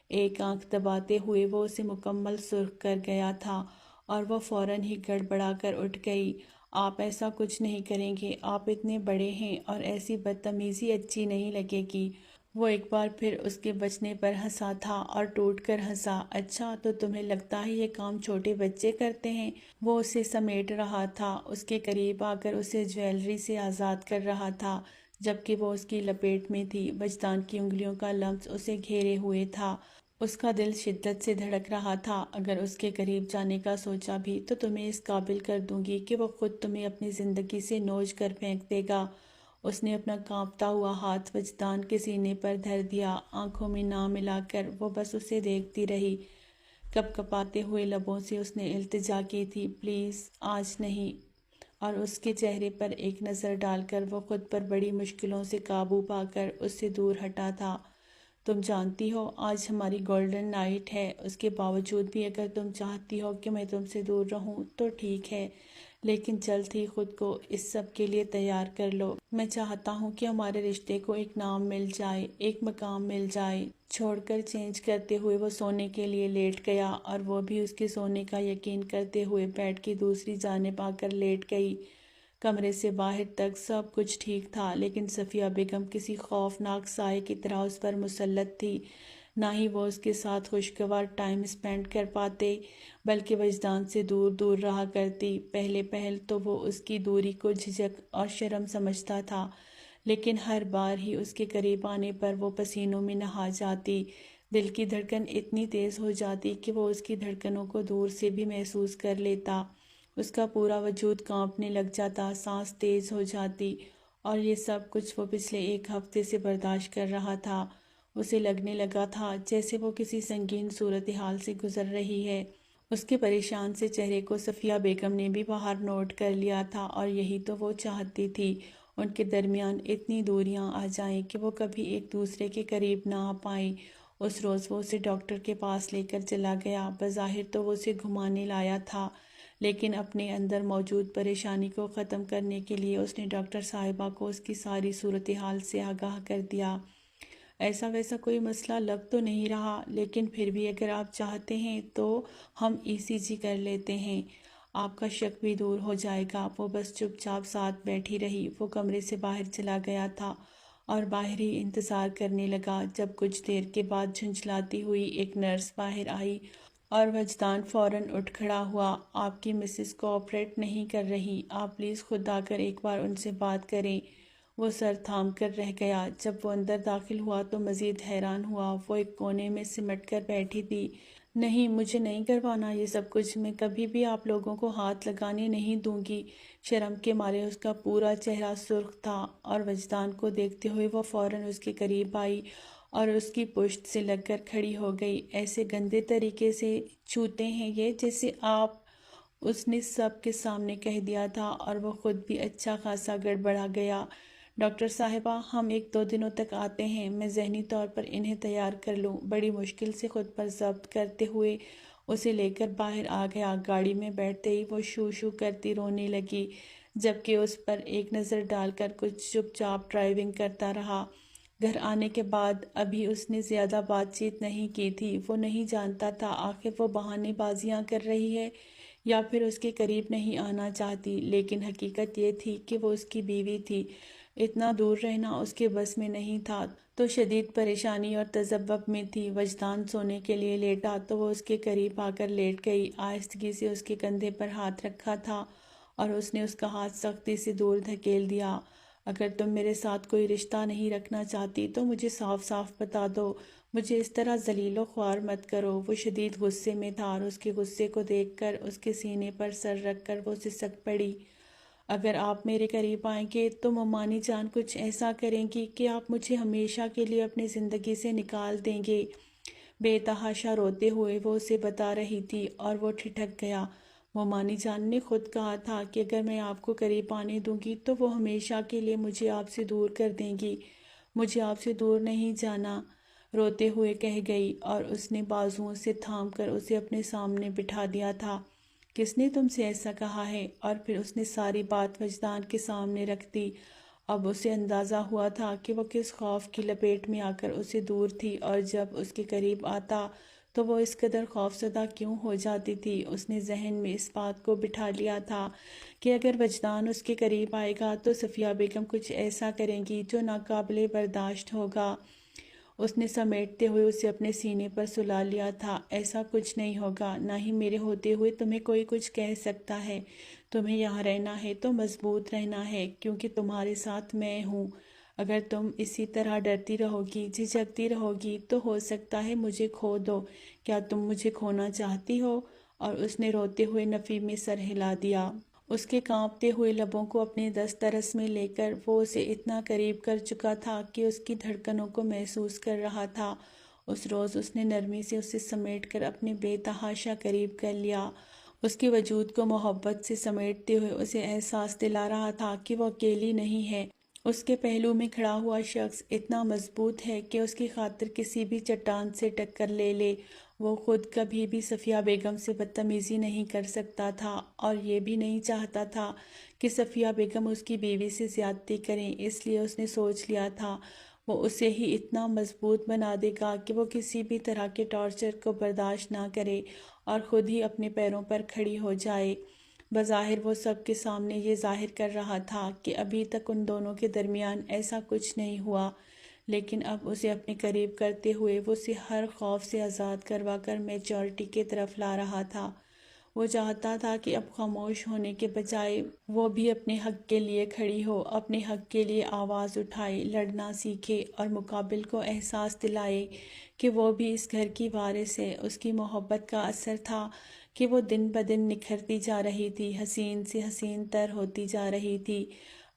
ایک آنکھ دباتے ہوئے وہ اسے مکمل سرخ کر گیا تھا، اور وہ فوراً ہی گڑبڑا کر اٹھ گئی۔ آپ ایسا کچھ نہیں کریں گے، آپ اتنے بڑے ہیں، اور ایسی بدتمیزی اچھی نہیں لگے گی۔ وہ ایک بار پھر اس کے بچنے پر ہنسا تھا اور ٹوٹ کر ہنسا۔ اچھا، تو تمہیں لگتا ہے یہ کام چھوٹے بچے کرتے ہیں؟ وہ اسے سمیٹ رہا تھا، اس کے قریب آ کر اسے جویلری سے آزاد کر رہا تھا، جبکہ وہ اس کی لپیٹ میں تھی۔ وجدان کی انگلیوں کا لمس اسے گھیرے ہوئے تھا، اس کا دل شدت سے دھڑک رہا تھا۔ اگر اس کے قریب جانے کا سوچا بھی تو تمہیں اس قابل کر دوں گی کہ وہ خود تمہیں اپنی زندگی سے نوچ کر پھینک دے گا۔ اس نے اپنا کانپتا ہوا ہاتھ وجدان کے سینے پر دھر دیا، آنکھوں میں نہ ملا کر وہ بس اسے دیکھتی رہی۔ کپ کپاتے ہوئے لبوں سے اس نے التجا کی تھی، پلیز آج نہیں، اور اس کے چہرے پر ایک نظر ڈال کر وہ خود پر بڑی مشکلوں سے قابو پا کر اس سے دور ہٹا تھا۔ تم جانتی ہو آج ہماری گولڈن نائٹ ہے، اس کے باوجود بھی اگر تم چاہتی ہو کہ میں تم سے دور رہوں تو ٹھیک ہے، لیکن جلد ہی خود کو اس سب کے لیے تیار کر لو۔ میں چاہتا ہوں کہ ہمارے رشتے کو ایک نام مل جائے، ایک مقام مل جائے۔ چھوڑ کر چینج کرتے ہوئے وہ سونے کے لیے لیٹ گیا، اور وہ بھی اس کے سونے کا یقین کرتے ہوئے بیڈ کی دوسری جانب آ کر لیٹ گئی۔ کمرے سے باہر تک سب کچھ ٹھیک تھا، لیکن صفیہ بیگم کسی خوفناک سائے کی طرح اس پر مسلط تھی۔ نہ ہی وہ اس کے ساتھ خوشگوار ٹائم اسپینڈ کر پاتے، بلکہ وجدان سے دور دور رہا کرتی۔ پہلے پہل تو وہ اس کی دوری کو جھجک اور شرم سمجھتا تھا، لیکن ہر بار ہی اس کے قریب آنے پر وہ پسینوں میں نہا جاتی۔ دل کی دھڑکن اتنی تیز ہو جاتی کہ وہ اس کی دھڑکنوں کو دور سے بھی محسوس کر لیتا۔ اس کا پورا وجود کانپنے لگ جاتا، سانس تیز ہو جاتی، اور یہ سب کچھ وہ پچھلے ایک ہفتے سے برداشت کر رہا تھا۔ اسے لگنے لگا تھا جیسے وہ کسی سنگین صورتحال سے گزر رہی ہے۔ اس کے پریشان سے چہرے کو صفیہ بیگم نے بھی باہر نوٹ کر لیا تھا، اور یہی تو وہ چاہتی تھی۔ ان کے درمیان اتنی دوریاں آ جائیں کہ وہ کبھی ایک دوسرے کے قریب نہ آ پائیں۔ اس روز وہ اسے ڈاکٹر کے پاس لے کر چلا گیا۔ بظاہر تو وہ اسے گھمانے لایا تھا، لیکن اپنے اندر موجود پریشانی کو ختم کرنے کے لیے اس نے ڈاکٹر صاحبہ کو اس کی ساری صورتحال سے آگاہ کر دیا۔ ایسا ویسا کوئی مسئلہ لگ تو نہیں رہا، لیکن پھر بھی اگر آپ چاہتے ہیں تو ہم ECG کر لیتے ہیں، آپ کا شک بھی دور ہو جائے گا۔ وہ بس چپ چاپ ساتھ بیٹھی رہی۔ وہ کمرے سے باہر چلا گیا تھا اور باہر ہی انتظار کرنے لگا، جب کچھ دیر کے بعد جھنجھلاتی ہوئی ایک نرس باہر آئی اور وجدان فوراً اٹھ کھڑا ہوا۔ آپ کی مسز کوآپریٹ نہیں کر رہی، آپ پلیز خود آ کر ایک بار ان سے بات کریں۔ وہ سر تھام کر رہ گیا۔ جب وہ اندر داخل ہوا تو مزید حیران ہوا۔ وہ ایک کونے میں سمٹ کر بیٹھی تھی۔ نہیں، مجھے نہیں کروانا یہ سب کچھ، میں کبھی بھی آپ لوگوں کو ہاتھ لگانے نہیں دوں گی۔ شرم کے مارے اس کا پورا چہرہ سرخ تھا اور وجدان کو دیکھتے ہوئے وہ فوراً اس کے قریب آئی اور اس کی پشت سے لگ کر کھڑی ہو گئی۔ ایسے گندے طریقے سے چھوتے ہیں یہ جیسے آپ، اس نے سب کے سامنے کہہ دیا تھا اور وہ خود بھی اچھا خاصا گڑبڑا گیا۔ ڈاکٹر صاحبہ، ہم 1-2 دنوں تک آتے ہیں، میں ذہنی طور پر انہیں تیار کر لوں۔ بڑی مشکل سے خود پر ضبط کرتے ہوئے اسے لے کر باہر آ گیا۔ گاڑی میں بیٹھتے ہی وہ شو شو کرتی رونے لگی، جبکہ اس پر ایک نظر ڈال کر کچھ چپ چاپ ڈرائیونگ کرتا رہا۔ گھر آنے کے بعد ابھی اس نے زیادہ بات چیت نہیں کی تھی۔ وہ نہیں جانتا تھا آخر وہ بہانے بازیاں کر رہی ہے یا پھر اس کے قریب نہیں آنا چاہتی، لیکن حقیقت یہ تھی کہ وہ اس کی بیوی تھی۔ اتنا دور رہنا اس کے بس میں نہیں تھا تو شدید پریشانی اور تذبذب میں تھی۔ وجدان سونے کے لیے لیٹا تو وہ اس کے قریب آ کر لیٹ گئی، آہستگی سے اس کے کندھے پر ہاتھ رکھا تھا اور اس نے اس کا ہاتھ سختی سے دور دھکیل دیا۔ اگر تم میرے ساتھ کوئی رشتہ نہیں رکھنا چاہتی تو مجھے صاف صاف بتا دو، مجھے اس طرح ذلیل و خوار مت کرو۔ وہ شدید غصے میں تھا اور اس کے غصے کو دیکھ کر اس کے سینے پر سر رکھ کر وہ سسک پڑی۔ اگر آپ میرے قریب آئیں گے تو ممانی جان کچھ ایسا کریں گی کہ آپ مجھے ہمیشہ کے لیے اپنی زندگی سے نکال دیں گے۔ بے تحاشا روتے ہوئے وہ اسے بتا رہی تھی اور وہ ٹھٹک گیا۔ ممانی جان نے خود کہا تھا کہ اگر میں آپ کو قریب آنے دوں گی تو وہ ہمیشہ کے لیے مجھے آپ سے دور کر دیں گی۔ مجھے آپ سے دور نہیں جانا، روتے ہوئے کہہ گئی، اور اس نے بازوؤں سے تھام کر اسے اپنے سامنے بٹھا دیا تھا۔ کس نے تم سے ایسا کہا ہے؟ اور پھر اس نے ساری بات وجدان کے سامنے رکھ دی۔ اب اسے اندازہ ہوا تھا کہ وہ کس خوف کی لپیٹ میں آ کر اسے دور تھی، اور جب اس کے قریب آتا تو وہ اس قدر خوفزدہ کیوں ہو جاتی تھی۔ اس نے ذہن میں اس بات کو بٹھا لیا تھا کہ اگر وجدان اس کے قریب آئے گا تو صفیہ بیگم کچھ ایسا کریں گی جو ناقابل برداشت ہوگا۔ اس نے سمیٹتے ہوئے اسے اپنے سینے پر سلا لیا تھا۔ ایسا کچھ نہیں ہوگا، نہ ہی میرے ہوتے ہوئے تمہیں کوئی کچھ کہہ سکتا ہے۔ تمہیں یہاں رہنا ہے تو مضبوط رہنا ہے، کیونکہ تمہارے ساتھ میں ہوں۔ اگر تم اسی طرح ڈرتی رہو گی، جھجکتی رہو گی تو ہو سکتا ہے مجھے کھو دو۔ کیا تم مجھے کھونا چاہتی ہو؟ اور اس نے روتے ہوئے نفی میں سر ہلا دیا۔ اس کے کانپتے ہوئے لبوں کو اپنے دسترس میں لے کر وہ اسے اتنا قریب کر چکا تھا کہ اس کی دھڑکنوں کو محسوس کر رہا تھا۔ اس روز اس نے نرمی سے اسے سمیٹ کر اپنے بے تحاشا قریب کر لیا، اس کے وجود کو محبت سے سمیٹتے ہوئے اسے احساس دلا رہا تھا کہ وہ اکیلی نہیں ہے۔ اس کے پہلو میں کھڑا ہوا شخص اتنا مضبوط ہے کہ اس کی خاطر کسی بھی چٹان سے ٹکر لے لے۔ وہ خود کبھی بھی صفیہ بیگم سے بدتمیزی نہیں کر سکتا تھا اور یہ بھی نہیں چاہتا تھا کہ صفیہ بیگم اس کی بیوی سے زیادتی کریں، اس لیے اس نے سوچ لیا تھا وہ اسے ہی اتنا مضبوط بنا دے گا کہ وہ کسی بھی طرح کے ٹارچر کو برداشت نہ کرے اور خود ہی اپنے پیروں پر کھڑی ہو جائے۔ بظاہر وہ سب کے سامنے یہ ظاہر کر رہا تھا کہ ابھی تک ان دونوں کے درمیان ایسا کچھ نہیں ہوا، لیکن اب اسے اپنے قریب کرتے ہوئے وہ اسے ہر خوف سے آزاد کروا کر میچورٹی کی طرف لا رہا تھا۔ وہ چاہتا تھا کہ اب خاموش ہونے کے بجائے وہ بھی اپنے حق کے لیے کھڑی ہو، اپنے حق کے لیے آواز اٹھائے، لڑنا سیکھے اور مقابل کو احساس دلائے کہ وہ بھی اس گھر کی وارث ہے۔ اس کی محبت کا اثر تھا کہ وہ دن بدن نکھرتی جا رہی تھی، حسین سے حسین تر ہوتی جا رہی تھی۔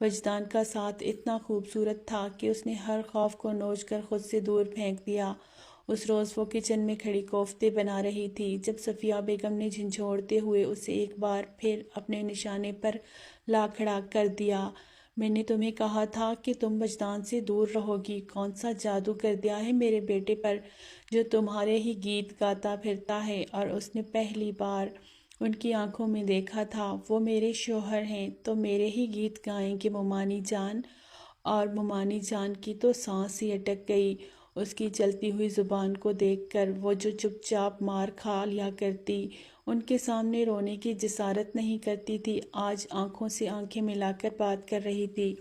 وجدان کا ساتھ اتنا خوبصورت تھا کہ اس نے ہر خوف کو نوچ کر خود سے دور پھینک دیا۔ اس روز وہ کچن میں کھڑی کوفتے بنا رہی تھی جب صفیہ بیگم نے جھنجھوڑتے ہوئے اسے ایک بار پھر اپنے نشانے پر لا کھڑا کر دیا۔ میں نے تمہیں کہا تھا کہ تم وجدان سے دور رہو گی۔ کون سا جادو کر دیا ہے میرے بیٹے پر جو تمہارے ہی گیت گاتا پھرتا ہے؟ اور اس نے پہلی بار ان کی آنکھوں میں دیکھا تھا۔ وہ میرے شوہر ہیں تو میرے ہی گیت گائیں گے مومانی جان۔ اور مومانی جان کی تو سانس ہی اٹک گئی۔ اس کی چلتی ہوئی زبان کو دیکھ کر وہ جو چپ چاپ مار کھا لیا کرتی، ان کے سامنے رونے کی جسارت نہیں کرتی تھی، آج آنکھوں سے آنکھیں ملا کر بات کر رہی تھی۔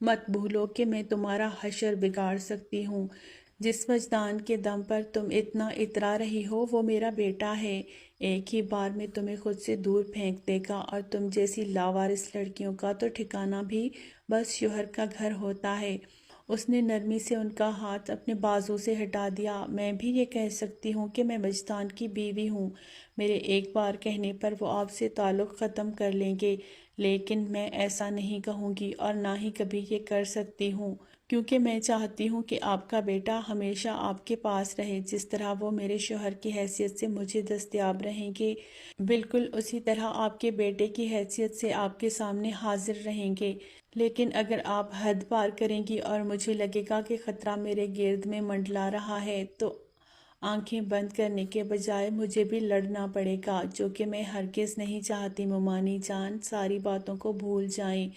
مت بھولو کہ میں تمہارا حشر بگاڑ سکتی ہوں۔ جس وجدان کے دم پر تم اتنا اترا رہی ہو وہ میرا بیٹا ہے۔ ایک ہی بار میں تمہیں خود سے دور پھینک دے گا، اور تم جیسی لاوارث لڑکیوں کا تو ٹھکانہ بھی بس شوہر کا گھر ہوتا ہے۔ اس نے نرمی سے ان کا ہاتھ اپنے بازو سے ہٹا دیا۔ میں بھی یہ کہہ سکتی ہوں کہ میں وجدان کی بیوی ہوں۔ میرے ایک بار کہنے پر وہ آپ سے تعلق ختم کر لیں گے، لیکن میں ایسا نہیں کہوں گی اور نہ ہی کبھی یہ کر سکتی ہوں، کیونکہ میں چاہتی ہوں کہ آپ کا بیٹا ہمیشہ آپ کے پاس رہے۔ جس طرح وہ میرے شوہر کی حیثیت سے مجھے دستیاب رہیں گے، بالکل اسی طرح آپ کے بیٹے کی حیثیت سے آپ کے سامنے حاضر رہیں گے۔ لیکن اگر آپ حد پار کریں گی اور مجھے لگے گا کہ خطرہ میرے گرد میں منڈلا رہا ہے، تو آنکھیں بند کرنے کے بجائے مجھے بھی لڑنا پڑے گا، جو کہ میں ہرگز نہیں چاہتی۔ مومانی جان، ساری باتوں کو بھول جائیں۔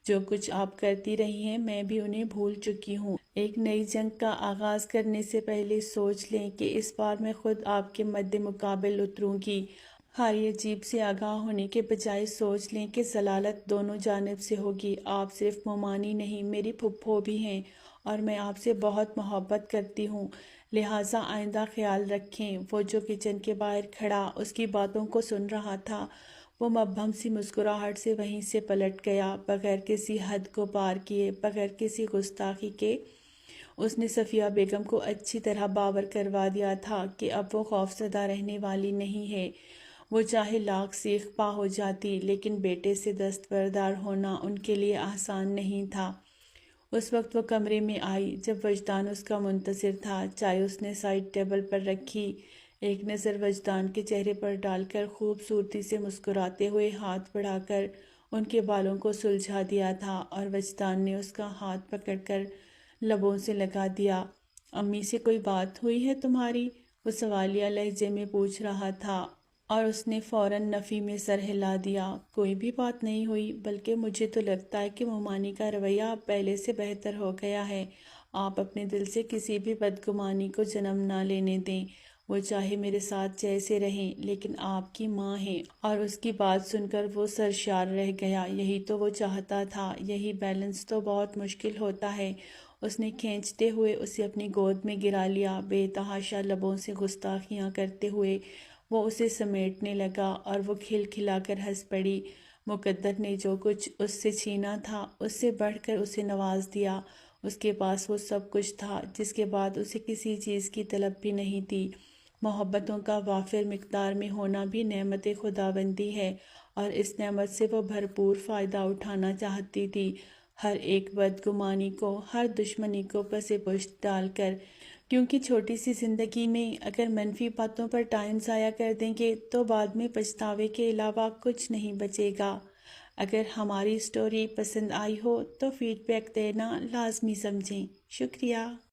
جو کچھ آپ کرتی رہی ہیں میں بھی انہیں بھول چکی ہوں۔ ایک نئی جنگ کا آغاز کرنے سے پہلے سوچ لیں کہ اس بار میں خود آپ کے مد مقابل اتروں گی۔ ہر عجیب سے آگاہ ہونے کے بجائے سوچ لیں کہ ضلالت دونوں جانب سے ہوگی۔ آپ صرف مومانی نہیں، میری پھپھو بھی ہیں، اور میں آپ سے بہت محبت کرتی ہوں، لہٰذا آئندہ خیال رکھیں۔ وہ جو کچن کے باہر کھڑا اس کی باتوں کو سن رہا تھا، وہ مبہم سی مسکراہٹ سے وہیں سے پلٹ گیا، بغیر کسی حد کو پار کیے، بغیر کسی گستاخی کے۔ اس نے صفیہ بیگم کو اچھی طرح باور کروا دیا تھا کہ اب وہ خوفزدہ رہنے والی نہیں ہے۔ وہ چاہے لاکھ سیخ پا ہو جاتی، لیکن بیٹے سے دستبردار ہونا ان کے لیے آسان نہیں تھا۔ اس وقت وہ کمرے میں آئی جب وجدان اس کا منتظر تھا۔ چائے اس نے سائڈ ٹیبل پر رکھی، ایک نظر وجدان کے چہرے پر ڈال کر خوبصورتی سے مسکراتے ہوئے ہاتھ بڑھا کر ان کے بالوں کو سلجھا دیا تھا، اور وجدان نے اس کا ہاتھ پکڑ کر لبوں سے لگا دیا۔ امی سے کوئی بات ہوئی ہے تمہاری؟ وہ سوالیہ لہجے میں پوچھ رہا تھا، اور اس نے فوراً نفی میں سر ہلا دیا۔ کوئی بھی بات نہیں ہوئی، بلکہ مجھے تو لگتا ہے کہ مومانی کا رویہ اب پہلے سے بہتر ہو گیا ہے۔ آپ اپنے دل سے کسی بھی بدگمانی کو جنم نہ لینے دیں۔ وہ چاہے میرے ساتھ جیسے رہیں، لیکن آپ کی ماں ہیں۔ اور اس کی بات سن کر وہ سرشار رہ گیا۔ یہی تو وہ چاہتا تھا، یہی بیلنس تو بہت مشکل ہوتا ہے۔ اس نے کھینچتے ہوئے اسے اپنی گود میں گرا لیا، بے تحاشا لبوں سے گستاخیاں کرتے ہوئے وہ اسے سمیٹنے لگا، اور وہ کھل کھلا کر ہنس پڑی۔ مقدر نے جو کچھ اس سے چھینا تھا، اس سے بڑھ کر اسے نواز دیا۔ اس کے پاس وہ سب کچھ تھا جس کے بعد اسے کسی چیز کی طلب بھی نہیں تھی۔ محبتوں کا وافر مقدار میں ہونا بھی نعمت خداوندی ہے، اور اس نعمت سے وہ بھرپور فائدہ اٹھانا چاہتی تھی، ہر ایک بدگمانی کو، ہر دشمنی کو پس پشت ڈال کر۔ کیونکہ چھوٹی سی زندگی میں اگر منفی باتوں پر ٹائم ضائع کر دیں گے تو بعد میں پچھتاوے کے علاوہ کچھ نہیں بچے گا۔ اگر ہماری سٹوری پسند آئی ہو تو فیڈ بیک دینا لازمی سمجھیں۔ شکریہ۔